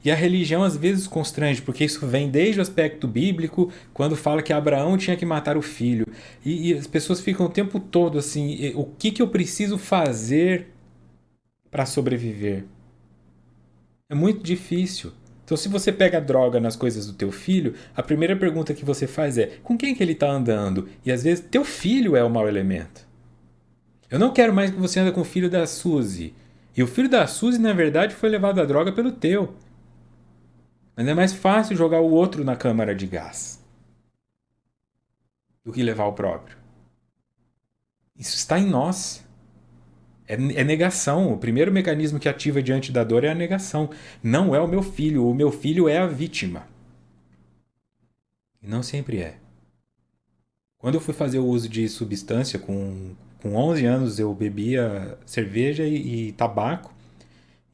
S1: E a religião às vezes constrange, porque isso vem desde o aspecto bíblico, quando fala que Abraão tinha que matar o filho. E as pessoas ficam o tempo todo assim: o que eu preciso fazer para sobreviver? É muito difícil. Então, se você pega droga nas coisas do teu filho, a primeira pergunta que você faz é: com quem que ele está andando? E às vezes teu filho é o mau elemento. Eu não quero mais que você ande com o filho da Suzy. E o filho da Suzy, na verdade, foi levado à droga pelo teu. Mas é mais fácil jogar o outro na câmara de gás do que levar o próprio. Isso está em nós. É negação. O primeiro mecanismo que ativa diante da dor é a negação. Não é o meu filho. O meu filho é a vítima. E não sempre é. Quando eu fui fazer o uso de substância, com 11 anos eu bebia cerveja e tabaco.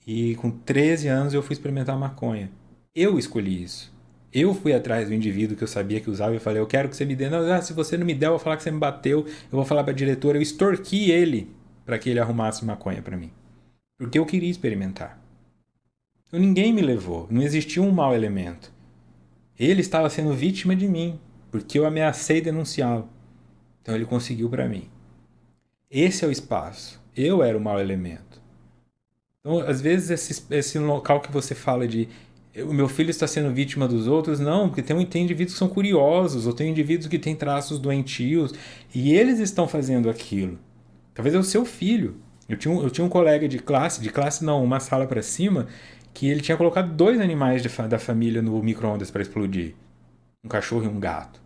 S1: E com 13 anos eu fui experimentar maconha. Eu escolhi isso. Eu fui atrás do indivíduo que eu sabia que usava e falei: eu quero que você me dê. Não, se você não me der, eu vou falar que você me bateu. Eu vou falar para a diretora. Eu extorqui ele para que ele arrumasse maconha para mim. Porque eu queria experimentar. Então, ninguém me levou. Não existia um mau elemento. Ele estava sendo vítima de mim, porque eu ameacei denunciá-lo. Então ele conseguiu para mim. Esse é o espaço. Eu era o mau elemento. Então, às vezes, esse local que você fala de o meu filho está sendo vítima dos outros, não, porque tem indivíduos que são curiosos, ou tem indivíduos que têm traços doentios, e eles estão fazendo aquilo. Talvez é o seu filho. Eu tinha um colega de classe não, uma sala para cima, que ele tinha colocado 2 animais da família no micro-ondas para explodir. Um cachorro e um gato.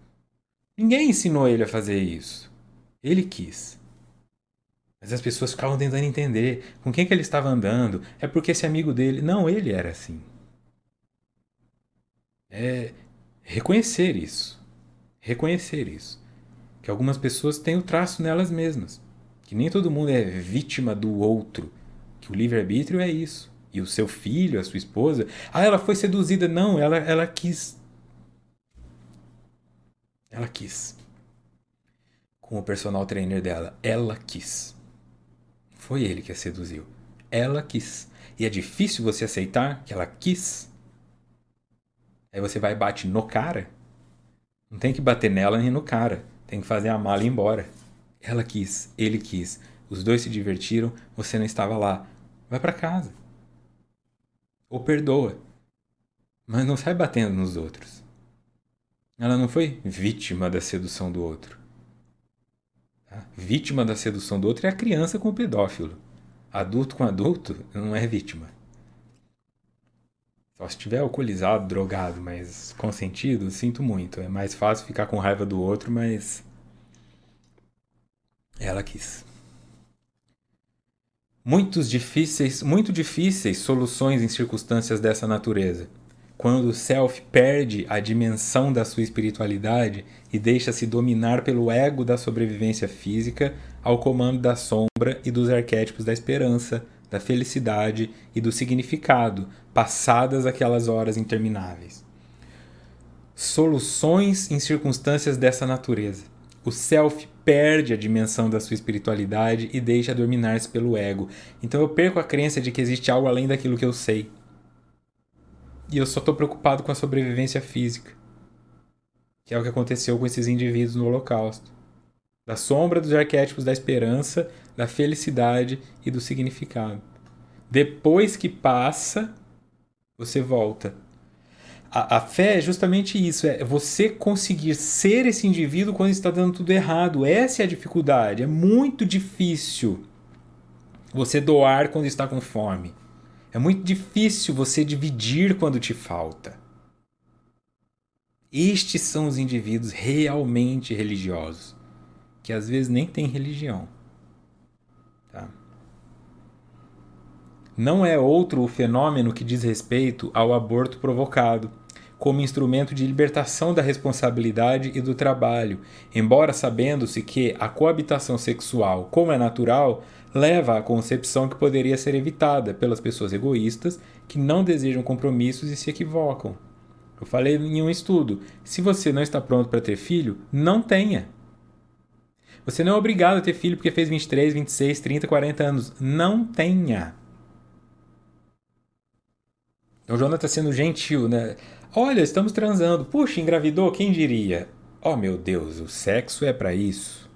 S1: Ninguém ensinou ele a fazer isso. Ele quis. Mas as pessoas ficavam tentando entender com quem que ele estava andando. É porque esse amigo dele... Não, ele era assim. É reconhecer isso. Reconhecer isso. Que algumas pessoas têm o traço nelas mesmas. Que nem todo mundo é vítima do outro. Que o livre-arbítrio é isso. E o seu filho, a sua esposa... Ah, ela foi seduzida. Não, ela quis. Ela quis. Com o personal trainer dela. Ela quis. Foi ele que a seduziu. Ela quis. E é difícil você aceitar que ela quis. Aí você vai e bate no cara. Não tem que bater nela nem no cara. Tem que fazer a mala e ir embora. Ela quis, ele quis. Os dois se divertiram, você não estava lá. Vai para casa. Ou perdoa. Mas não sai batendo nos outros. Ela não foi vítima da sedução do outro. Tá? Vítima da sedução do outro é a criança com o pedófilo. Adulto com adulto não é vítima. Só se estiver alcoolizado, drogado, mas consentido, sinto muito. É mais fácil ficar com raiva do outro, mas ela quis. Muito difíceis soluções em circunstâncias dessa natureza. Quando o self perde a dimensão da sua espiritualidade e deixa-se dominar pelo ego da sobrevivência física ao comando da sombra e dos arquétipos da esperança, da felicidade e do significado, passadas aquelas horas intermináveis. Soluções em circunstâncias dessa natureza. O self perde a dimensão da sua espiritualidade e deixa dominar-se pelo ego. Então eu perco a crença de que existe algo além daquilo que eu sei. E eu só estou preocupado com a sobrevivência física. Que é o que aconteceu com esses indivíduos no Holocausto. Da sombra dos arquétipos da esperança, da felicidade e do significado. Depois que passa, você volta. A fé é justamente isso, é você conseguir ser esse indivíduo quando está dando tudo errado. Essa é a dificuldade. É muito difícil você doar quando está com fome. É muito difícil você dividir quando te falta. Estes são os indivíduos realmente religiosos, que às vezes nem têm religião. Tá? Não é outro o fenômeno que diz respeito ao aborto provocado. como instrumento de libertação da responsabilidade e do trabalho, embora sabendo-se que a coabitação sexual, como é natural, leva à concepção que poderia ser evitada pelas pessoas egoístas que não desejam compromissos e se equivocam. Eu falei em um estudo, se você não está pronto para ter filho, não tenha. Você não é obrigado a ter filho porque fez 23, 26, 30, 40 anos. Não tenha. O Jonathan está sendo gentil, né? Olha, estamos transando. Puxa, engravidou? Quem diria? Oh, meu Deus, o sexo é para isso.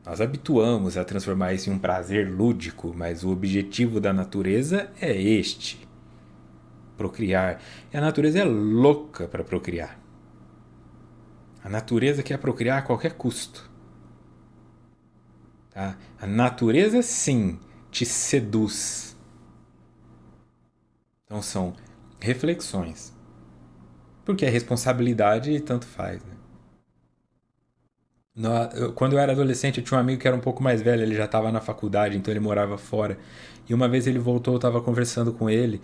S1: Nós habituamos a transformar isso em um prazer lúdico, mas o objetivo da natureza é este: procriar. E a natureza é louca para procriar. A natureza quer procriar a qualquer custo. Tá? A natureza, sim, te seduz. Então são reflexões. Porque a responsabilidade tanto faz, né? Quando eu era adolescente, eu tinha um amigo que era um pouco mais velho, ele já estava na faculdade, então ele morava fora. E uma vez ele voltou, eu estava conversando com ele.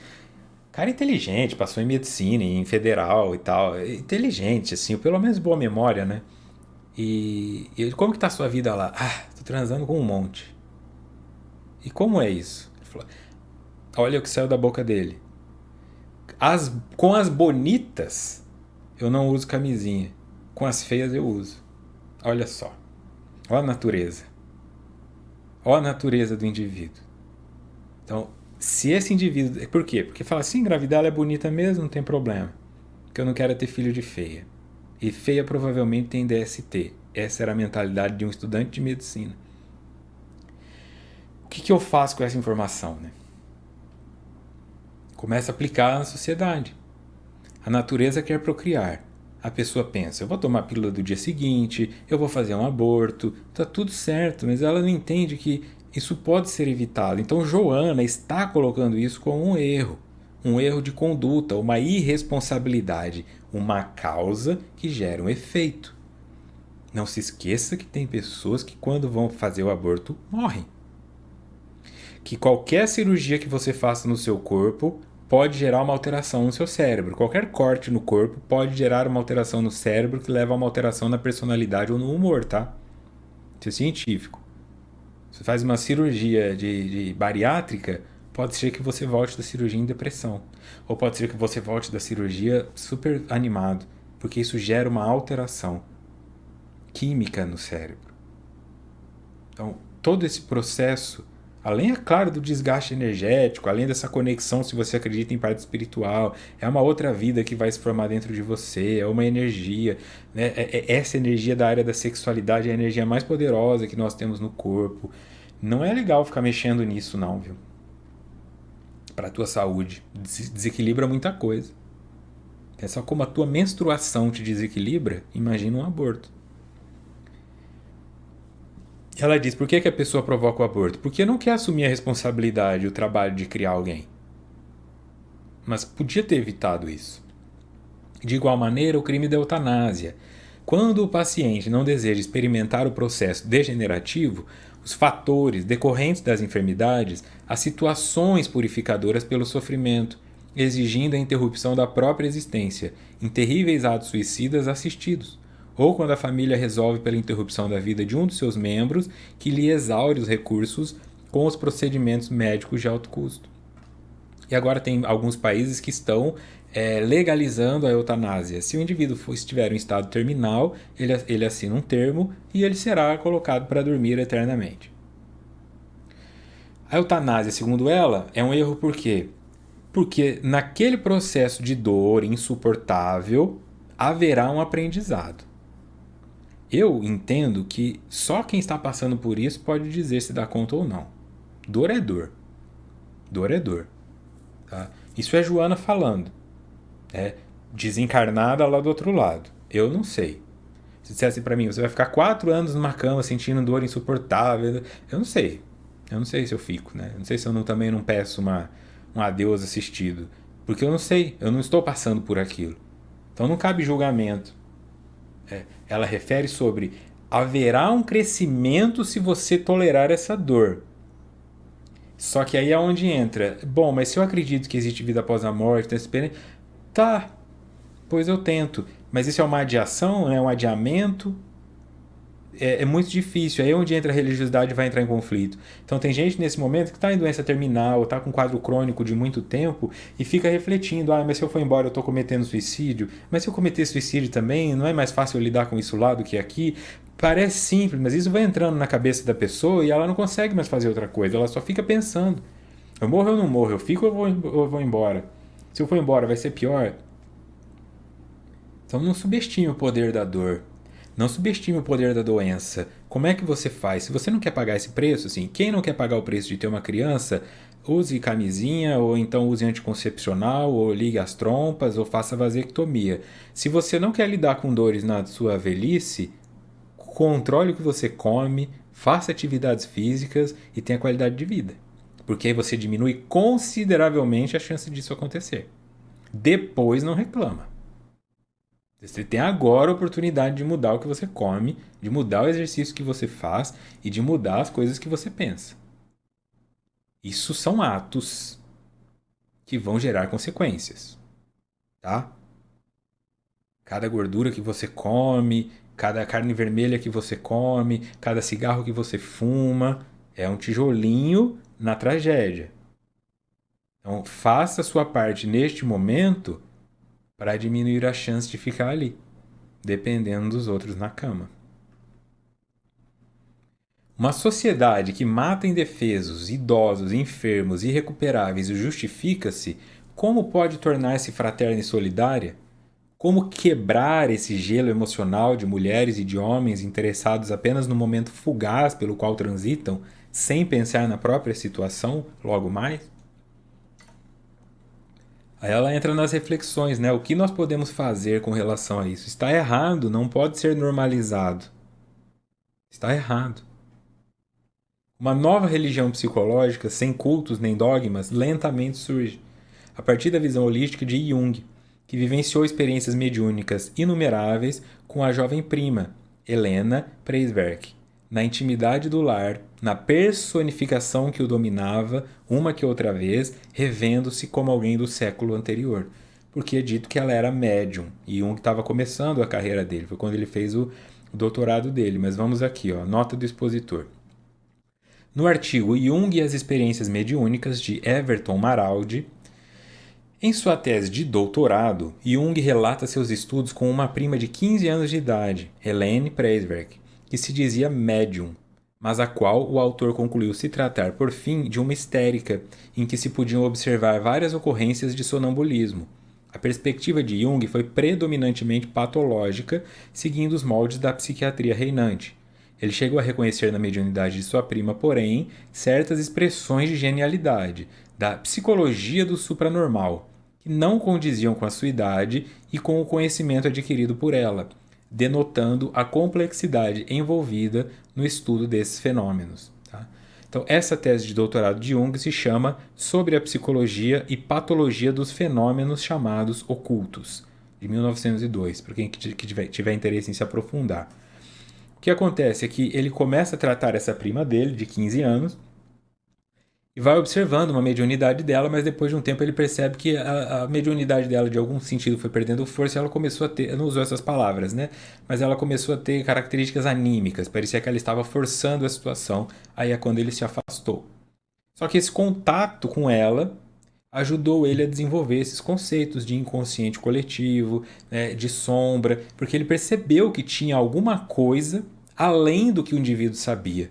S1: Cara inteligente, passou em medicina, em federal e tal. Inteligente, assim, pelo menos boa memória, né? E ele, como que tá a sua vida lá? Ah, tô transando com um monte. E como é isso? Ele falou, olha o que saiu da boca dele. Com as bonitas, eu não uso camisinha. Com as feias, eu uso. Olha só. Olha a natureza. Olha a natureza do indivíduo. Então, se esse indivíduo... Por quê? Porque fala assim, engravidar ela é bonita mesmo, não tem problema. Porque eu não quero ter filho de feia. E feia provavelmente tem DST. Essa era a mentalidade de um estudante de medicina. O que eu faço com essa informação, né? Começa a aplicar na sociedade. A natureza quer procriar. A pessoa pensa, eu vou tomar a pílula do dia seguinte, eu vou fazer um aborto, tá tudo certo, mas ela não entende que isso pode ser evitado. Então Joana está colocando isso como um erro de conduta, uma irresponsabilidade, uma causa que gera um efeito. Não se esqueça que tem pessoas que quando vão fazer o aborto morrem. Que qualquer cirurgia que você faça no seu corpo pode gerar uma alteração no seu cérebro. Qualquer corte no corpo pode gerar uma alteração no cérebro que leva a uma alteração na personalidade ou no humor, tá? Isso é científico. Você faz uma cirurgia de bariátrica, pode ser que você volte da cirurgia em depressão. Ou pode ser que você volte da cirurgia super animado, porque isso gera uma alteração química no cérebro. Então, todo esse processo, além, é claro, do desgaste energético, além dessa conexão, se você acredita em parte espiritual, é uma outra vida que vai se formar dentro de você, é uma energia, né? Essa energia da área da sexualidade é a energia mais poderosa que nós temos no corpo. Não é legal ficar mexendo nisso, não, viu? Para a tua saúde. Desequilibra muita coisa. É só como a tua menstruação te desequilibra, imagina um aborto. Ela diz, por que a pessoa provoca o aborto? Porque não quer assumir a responsabilidade e o trabalho de criar alguém. Mas podia ter evitado isso. De igual maneira, o crime da eutanásia. Quando o paciente não deseja experimentar o processo degenerativo, os fatores decorrentes das enfermidades, as situações purificadoras pelo sofrimento, exigindo a interrupção da própria existência, em terríveis atos suicidas assistidos. Ou quando a família resolve pela interrupção da vida de um dos seus membros que lhe exaure os recursos com os procedimentos médicos de alto custo. E agora tem alguns países que estão legalizando a eutanásia. Se o indivíduo estiver em estado terminal, ele assina um termo e ele será colocado para dormir eternamente. A eutanásia, segundo ela, é um erro por quê? Porque naquele processo de dor insuportável haverá um aprendizado. Eu entendo que só quem está passando por isso pode dizer se dá conta ou não. Dor é dor. Dor é dor. Tá? Isso é Joana falando. Desencarnada lá do outro lado. Eu não sei. Se dissesse para mim, você vai ficar 4 anos numa cama sentindo dor insuportável. Eu não sei. Eu não sei se eu fico, né? Eu não sei se eu também não peço um adeus assistido. Porque eu não sei. Eu não estou passando por aquilo. Então não cabe julgamento. Ela refere sobre haverá um crescimento se você tolerar essa dor. Só que aí é onde entra. Bom, mas se eu acredito que existe vida após a morte, tá. depois eu tento. Mas isso é uma adiação, né? Um adiamento? É muito difícil. Aí é onde entra a religiosidade, vai entrar em conflito. Então tem gente nesse momento que está em doença terminal, está com quadro crônico de muito tempo e fica refletindo: mas se eu for embora eu estou cometendo suicídio, mas se eu cometer suicídio também, não é mais fácil eu lidar com isso lá do que aqui? Parece simples, mas isso vai entrando na cabeça da pessoa e ela não consegue mais fazer outra coisa, ela só fica pensando: eu morro ou não morro? Eu fico ou eu vou embora? Se eu for embora vai ser pior? Então não subestime o poder da dor. Não subestime o poder da doença. Como é que você faz? Se você não quer pagar esse preço, assim, quem não quer pagar o preço de ter uma criança, use camisinha, ou então use anticoncepcional, ou ligue as trompas, ou faça vasectomia. Se você não quer lidar com dores na sua velhice, controle o que você come, faça atividades físicas e tenha qualidade de vida. Porque aí você diminui consideravelmente a chance disso acontecer. Depois não reclama. Você tem agora a oportunidade de mudar o que você come, de mudar o exercício que você faz e de mudar as coisas que você pensa. Isso são atos que vão gerar consequências, tá? Cada gordura que você come, cada carne vermelha que você come, cada cigarro que você fuma, é um tijolinho na tragédia. Então, faça a sua parte neste momento para diminuir a chance de ficar ali, dependendo dos outros na cama. Uma sociedade que mata indefesos, idosos, enfermos, irrecuperáveis e justifica-se, como pode tornar-se fraterna e solidária? Como quebrar esse gelo emocional de mulheres e de homens interessados apenas no momento fugaz pelo qual transitam, sem pensar na própria situação logo mais? Aí ela entra nas reflexões, né? O que nós podemos fazer com relação a isso? Está errado, não pode ser normalizado. Está errado. Uma nova religião psicológica, sem cultos nem dogmas, lentamente surge, a partir da visão holística de Jung, que vivenciou experiências mediúnicas inumeráveis com a jovem prima, Helena Preiswerk, na intimidade do lar, na personificação que o dominava, uma que outra vez, revendo-se como alguém do século anterior. Porque é dito que ela era médium, e Jung estava começando a carreira dele, foi quando ele fez o doutorado dele. Mas vamos aqui, ó, nota do expositor. No artigo Jung e as experiências mediúnicas de Everton Maraldi, em sua tese de doutorado, Jung relata seus estudos com uma prima de 15 anos de idade, Helene Preiswerk, que se dizia médium, mas a qual o autor concluiu se tratar, por fim, de uma histérica, em que se podiam observar várias ocorrências de sonambulismo. A perspectiva de Jung foi predominantemente patológica, seguindo os moldes da psiquiatria reinante. Ele chegou a reconhecer na mediunidade de sua prima, porém, certas expressões de genialidade, da psicologia do supranormal, que não condiziam com a sua idade e com o conhecimento adquirido por ela, denotando a complexidade envolvida no estudo desses fenômenos. Tá? Então, essa tese de doutorado de Jung se chama Sobre a Psicologia e Patologia dos Fenômenos Chamados Ocultos, de 1902, para quem tiver interesse em se aprofundar. O que acontece é que ele começa a tratar essa prima dele, de 15 anos, e vai observando uma mediunidade dela, mas depois de um tempo ele percebe que a mediunidade dela, de algum sentido, foi perdendo força e ela começou a ter, não usou essas palavras, né? Mas ela começou a ter características anímicas, parecia que ela estava forçando a situação, aí é quando ele se afastou. Só que esse contato com ela ajudou ele a desenvolver esses conceitos de inconsciente coletivo, né, de sombra, porque ele percebeu que tinha alguma coisa além do que o indivíduo sabia.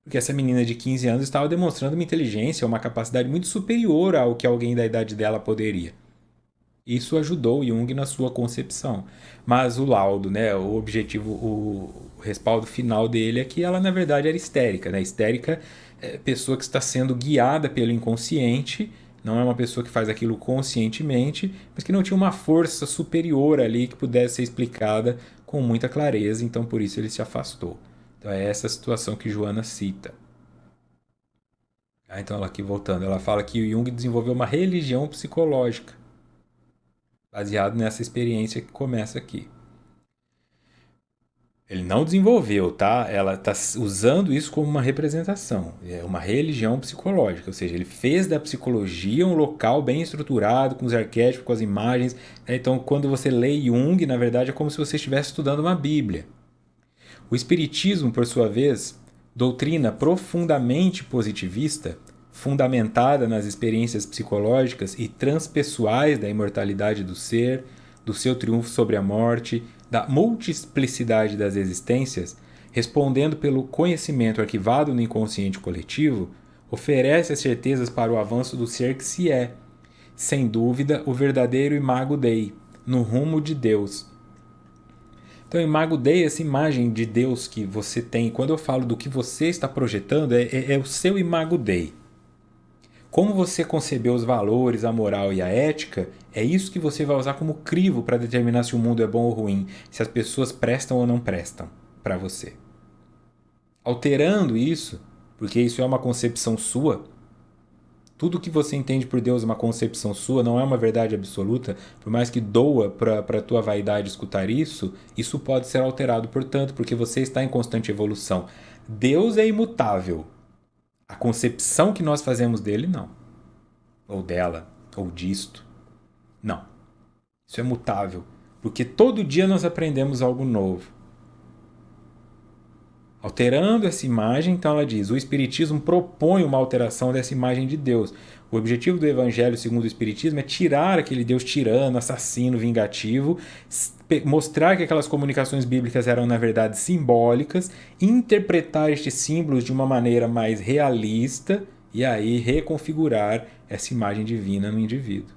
S1: Porque essa menina de 15 anos estava demonstrando uma inteligência, uma capacidade muito superior ao que alguém da idade dela poderia. Isso ajudou Jung na sua concepção. Mas o laudo, né, o objetivo, o respaldo final dele é que ela na verdade era histérica. Né? Histérica é pessoa que está sendo guiada pelo inconsciente, não é uma pessoa que faz aquilo conscientemente, mas que não tinha uma força superior ali que pudesse ser explicada com muita clareza, então por isso ele se afastou. Então é essa situação que Joana cita. Então ela aqui voltando, ela fala que o Jung desenvolveu uma religião psicológica, baseado nessa experiência que começa aqui. Ele não desenvolveu, tá? Ela está usando isso como uma representação. É uma religião psicológica. Ou seja, ele fez da psicologia um local bem estruturado, com os arquétipos, com as imagens. Então, quando você lê Jung, na verdade, é como se você estivesse estudando uma Bíblia. O Espiritismo, por sua vez, doutrina profundamente positivista, fundamentada nas experiências psicológicas e transpessoais da imortalidade do ser, do seu triunfo sobre a morte, da multiplicidade das existências, respondendo pelo conhecimento arquivado no inconsciente coletivo, oferece as certezas para o avanço do ser que se é, sem dúvida, o verdadeiro imago Dei, no rumo de Deus. Então, imago Dei, essa imagem de Deus que você tem, quando eu falo do que você está projetando, é o seu imago Dei. Como você concebeu os valores, a moral e a ética, é isso que você vai usar como crivo para determinar se o mundo é bom ou ruim, se as pessoas prestam ou não prestam para você. Alterando isso, porque isso é uma concepção sua, tudo que você entende por Deus é uma concepção sua, não é uma verdade absoluta, por mais que doa para a tua vaidade escutar isso, isso pode ser alterado, portanto, porque você está em constante evolução. Deus é imutável. A concepção que nós fazemos dele, não. Ou dela, ou disto. Não. Isso é mutável. Porque todo dia nós aprendemos algo novo. Alterando essa imagem, então ela diz, o Espiritismo propõe uma alteração dessa imagem de Deus. O objetivo do Evangelho, segundo o Espiritismo, é tirar aquele Deus tirano, assassino, vingativo, mostrar que aquelas comunicações bíblicas eram, na verdade, simbólicas, interpretar estes símbolos de uma maneira mais realista e aí reconfigurar essa imagem divina no indivíduo.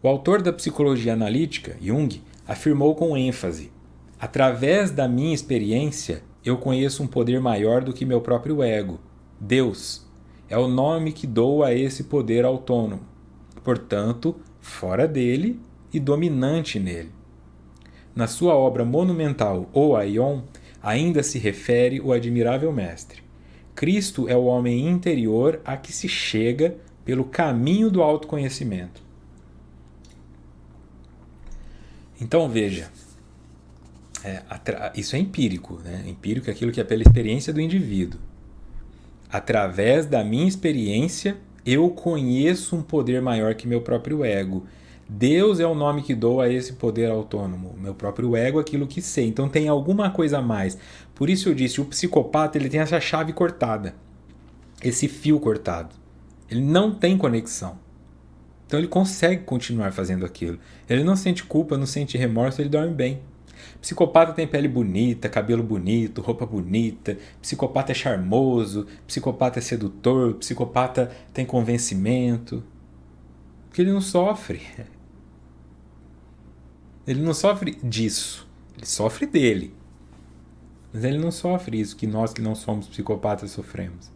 S1: O autor da psicologia analítica, Jung, afirmou com ênfase: através da minha experiência, eu conheço um poder maior do que meu próprio ego. Deus é o nome que dou a esse poder autônomo, portanto, fora dele e dominante nele. Na sua obra monumental, O Aion, ainda se refere o admirável mestre. Cristo é o homem interior a que se chega pelo caminho do autoconhecimento. Então veja, isso é empírico, né? Empírico é aquilo que é pela experiência do indivíduo. Através da minha experiência, eu conheço um poder maior que meu próprio ego. Deus é o nome que dou a esse poder autônomo. Meu próprio ego é aquilo que sei. Então tem alguma coisa a mais. Por isso eu disse, o psicopata ele tem essa chave cortada. Esse fio cortado. Ele não tem conexão. Então ele consegue continuar fazendo aquilo. Ele não sente culpa, não sente remorso, ele dorme bem. Psicopata tem pele bonita, cabelo bonito, roupa bonita, psicopata é charmoso, psicopata é sedutor, psicopata tem convencimento. Porque ele não sofre. Ele não sofre disso. Ele sofre dele. Mas ele não sofre isso que nós que não somos psicopatas sofremos.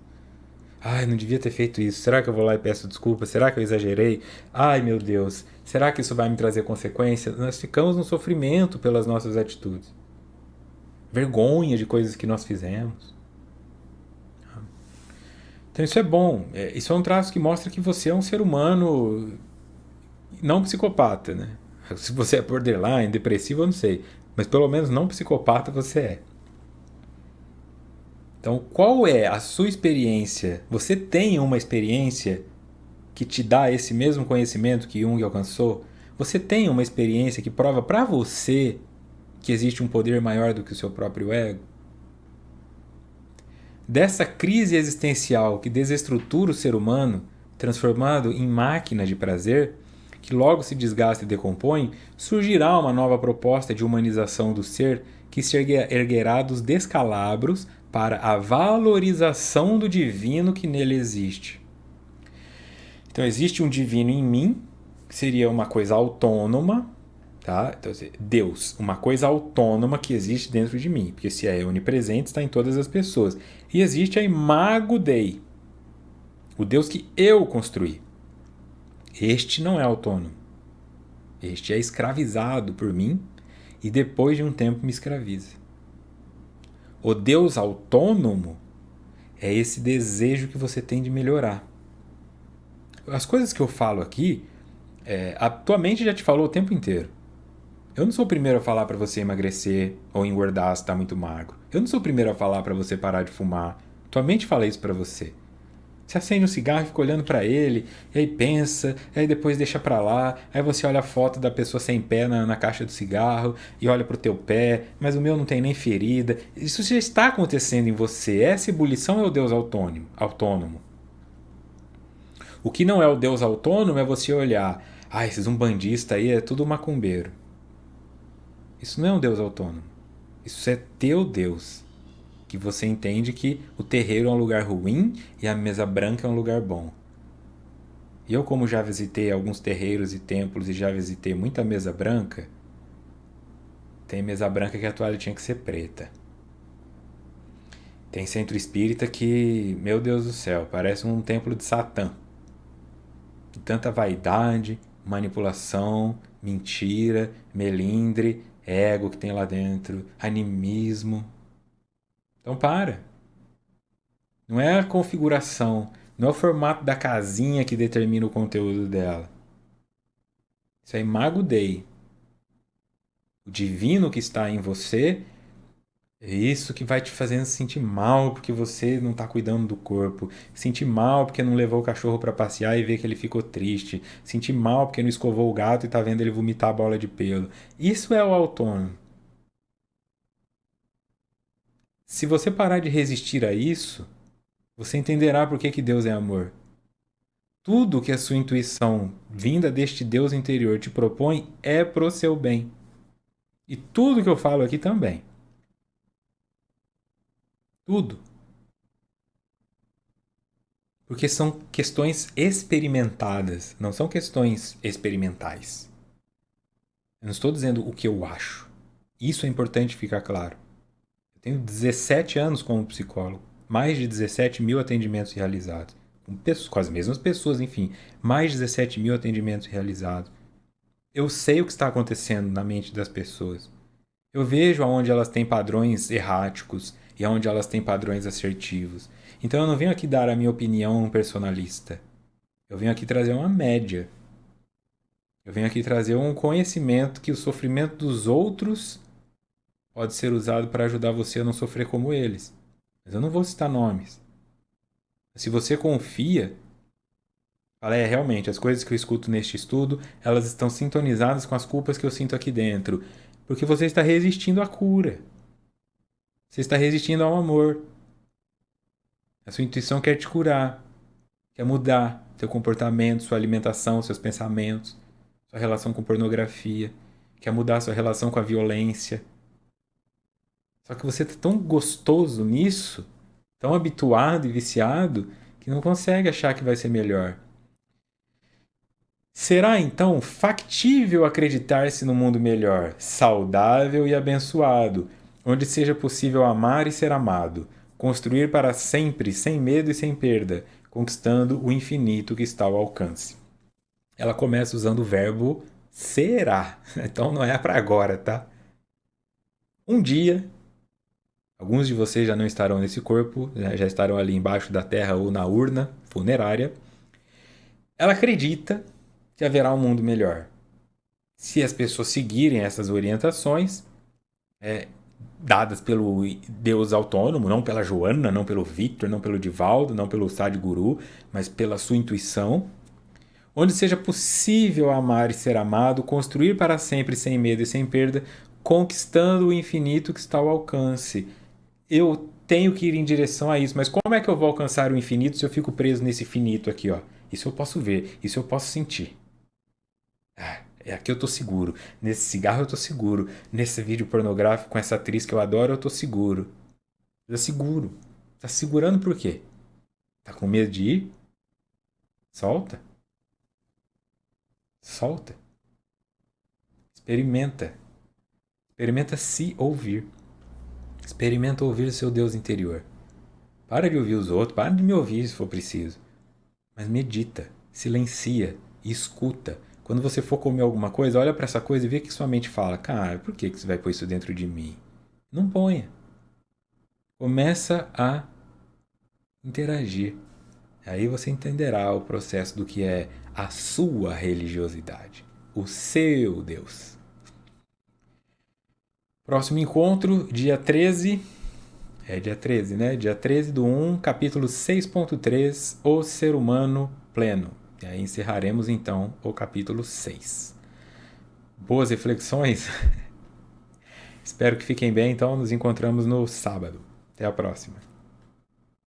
S1: Ai, não devia ter feito isso. Será que eu vou lá e peço desculpa? Será que eu exagerei? Ai, meu Deus. Será que isso vai me trazer consequências? Nós ficamos no sofrimento pelas nossas atitudes. Vergonha de coisas que nós fizemos. Então isso é bom. Isso é um traço que mostra que você é um ser humano não psicopata, né? Se você é borderline, depressivo, eu não sei. Mas pelo menos não psicopata você é. Então, qual é a sua experiência? Você tem uma experiência que te dá esse mesmo conhecimento que Jung alcançou? Você tem uma experiência que prova para você que existe um poder maior do que o seu próprio ego? Dessa crise existencial que desestrutura o ser humano, transformado em máquina de prazer, que logo se desgasta e decompõe, surgirá uma nova proposta de humanização do ser que se erguerá dos descalabros para a valorização do divino que nele existe. Então existe um divino em mim, que seria uma coisa autônoma, tá? Então, Deus, uma coisa autônoma que existe dentro de mim, porque se é onipresente, está em todas as pessoas. E existe a imago Dei, o Deus que eu construí. Este não é autônomo. Este é escravizado por mim e depois de um tempo me escraviza. O Deus autônomo é esse desejo que você tem de melhorar. As coisas que eu falo aqui, a tua mente já te falou o tempo inteiro. Eu não sou o primeiro a falar para você emagrecer ou engordar se tá muito magro. Eu não sou o primeiro a falar para você parar de fumar. Tua mente fala isso para você. Você acende um cigarro e fica olhando para ele, e aí pensa, e aí depois deixa para lá, aí você olha a foto da pessoa sem pé na caixa do cigarro e olha pro teu pé, mas o meu não tem nem ferida. Isso já está acontecendo em você. Essa ebulição é o Deus autônomo. O que não é o Deus autônomo é você olhar, esses umbandistas aí é tudo macumbeiro. Isso não é um Deus autônomo. Isso é teu Deus. Que você entende que o terreiro é um lugar ruim e a mesa branca é um lugar bom. E eu, como já visitei alguns terreiros e templos e já visitei muita mesa branca, tem mesa branca que a toalha tinha que ser preta. Tem centro espírita que, meu Deus do céu, parece um templo de Satã. De tanta vaidade, manipulação, mentira, melindre, ego que tem lá dentro, animismo. Então para. Não é a configuração, não é o formato da casinha que determina o conteúdo dela. Isso é Imago Dei. O divino que está em você é isso que vai te fazendo sentir mal porque você não está cuidando do corpo. Sentir mal porque não levou o cachorro para passear e vê que ele ficou triste. Sentir mal porque não escovou o gato e está vendo ele vomitar a bola de pelo. Isso é o autônomo. Se você parar de resistir a isso, você entenderá por que Deus é amor. Tudo que a sua intuição, vinda deste Deus interior, te propõe é pro seu bem. E tudo que eu falo aqui também. Tudo. Porque são questões experimentadas, não são questões experimentais. Eu não estou dizendo o que eu acho. Isso é importante ficar claro. Eu tenho 17 anos como psicólogo, mais de 17 mil atendimentos realizados. Com as mesmas pessoas, enfim, mais de 17 mil atendimentos realizados. Eu sei o que está acontecendo na mente das pessoas. Eu vejo aonde elas têm padrões erráticos e aonde elas têm padrões assertivos. Então eu não venho aqui dar a minha opinião personalista. Eu venho aqui trazer uma média. Eu venho aqui trazer um conhecimento que o sofrimento dos outros pode ser usado para ajudar você a não sofrer como eles. Mas eu não vou citar nomes. Se você confia, fala, realmente, as coisas que eu escuto neste estudo, elas estão sintonizadas com as culpas que eu sinto aqui dentro. Porque você está resistindo à cura. Você está resistindo ao amor. A sua intuição quer te curar, quer mudar seu comportamento, sua alimentação, seus pensamentos, sua relação com pornografia, quer mudar sua relação com a violência. Só que você está tão gostoso nisso, tão habituado e viciado, que não consegue achar que vai ser melhor. Será então factível acreditar-se no mundo melhor, saudável e abençoado, onde seja possível amar e ser amado, construir para sempre sem medo e sem perda, conquistando o infinito que está ao alcance. Ela começa usando o verbo será, então não é para agora, tá? Um dia, alguns de vocês já não estarão nesse corpo, já estarão ali embaixo da terra ou na urna funerária. Ela acredita que haverá um mundo melhor. Se as pessoas seguirem essas orientações, dadas pelo Deus autônomo, não pela Joana, não pelo Victor, não pelo Divaldo, não pelo Sadhguru, mas pela sua intuição, onde seja possível amar e ser amado, construir para sempre sem medo e sem perda, conquistando o infinito que está ao alcance. Eu tenho que ir em direção a isso, mas como é que eu vou alcançar o infinito se eu fico preso nesse finito aqui, ó? Isso eu posso ver, isso eu posso sentir. Aqui eu tô seguro. Nesse cigarro eu tô seguro. Nesse vídeo pornográfico com essa atriz que eu adoro, eu tô seguro. Tá seguro. Tá segurando por quê? Tá com medo de ir? Solta. Solta. Experimenta. Experimenta se ouvir. Experimenta ouvir o seu Deus interior. Para de ouvir os outros, para de me ouvir se for preciso. Mas medita, silencia e escuta. Quando você for comer alguma coisa, olha para essa coisa e vê que sua mente fala: cara, por que você vai pôr isso dentro de mim? Não ponha. Começa a interagir. Aí você entenderá o processo do que é a sua religiosidade, o seu Deus. Próximo encontro, dia 13. Dia 13, né? Dia 13 do 1, capítulo 6.3, O Ser Humano Pleno. E aí encerraremos então o capítulo 6. Boas reflexões? Espero que fiquem bem, então nos encontramos no sábado. Até a próxima.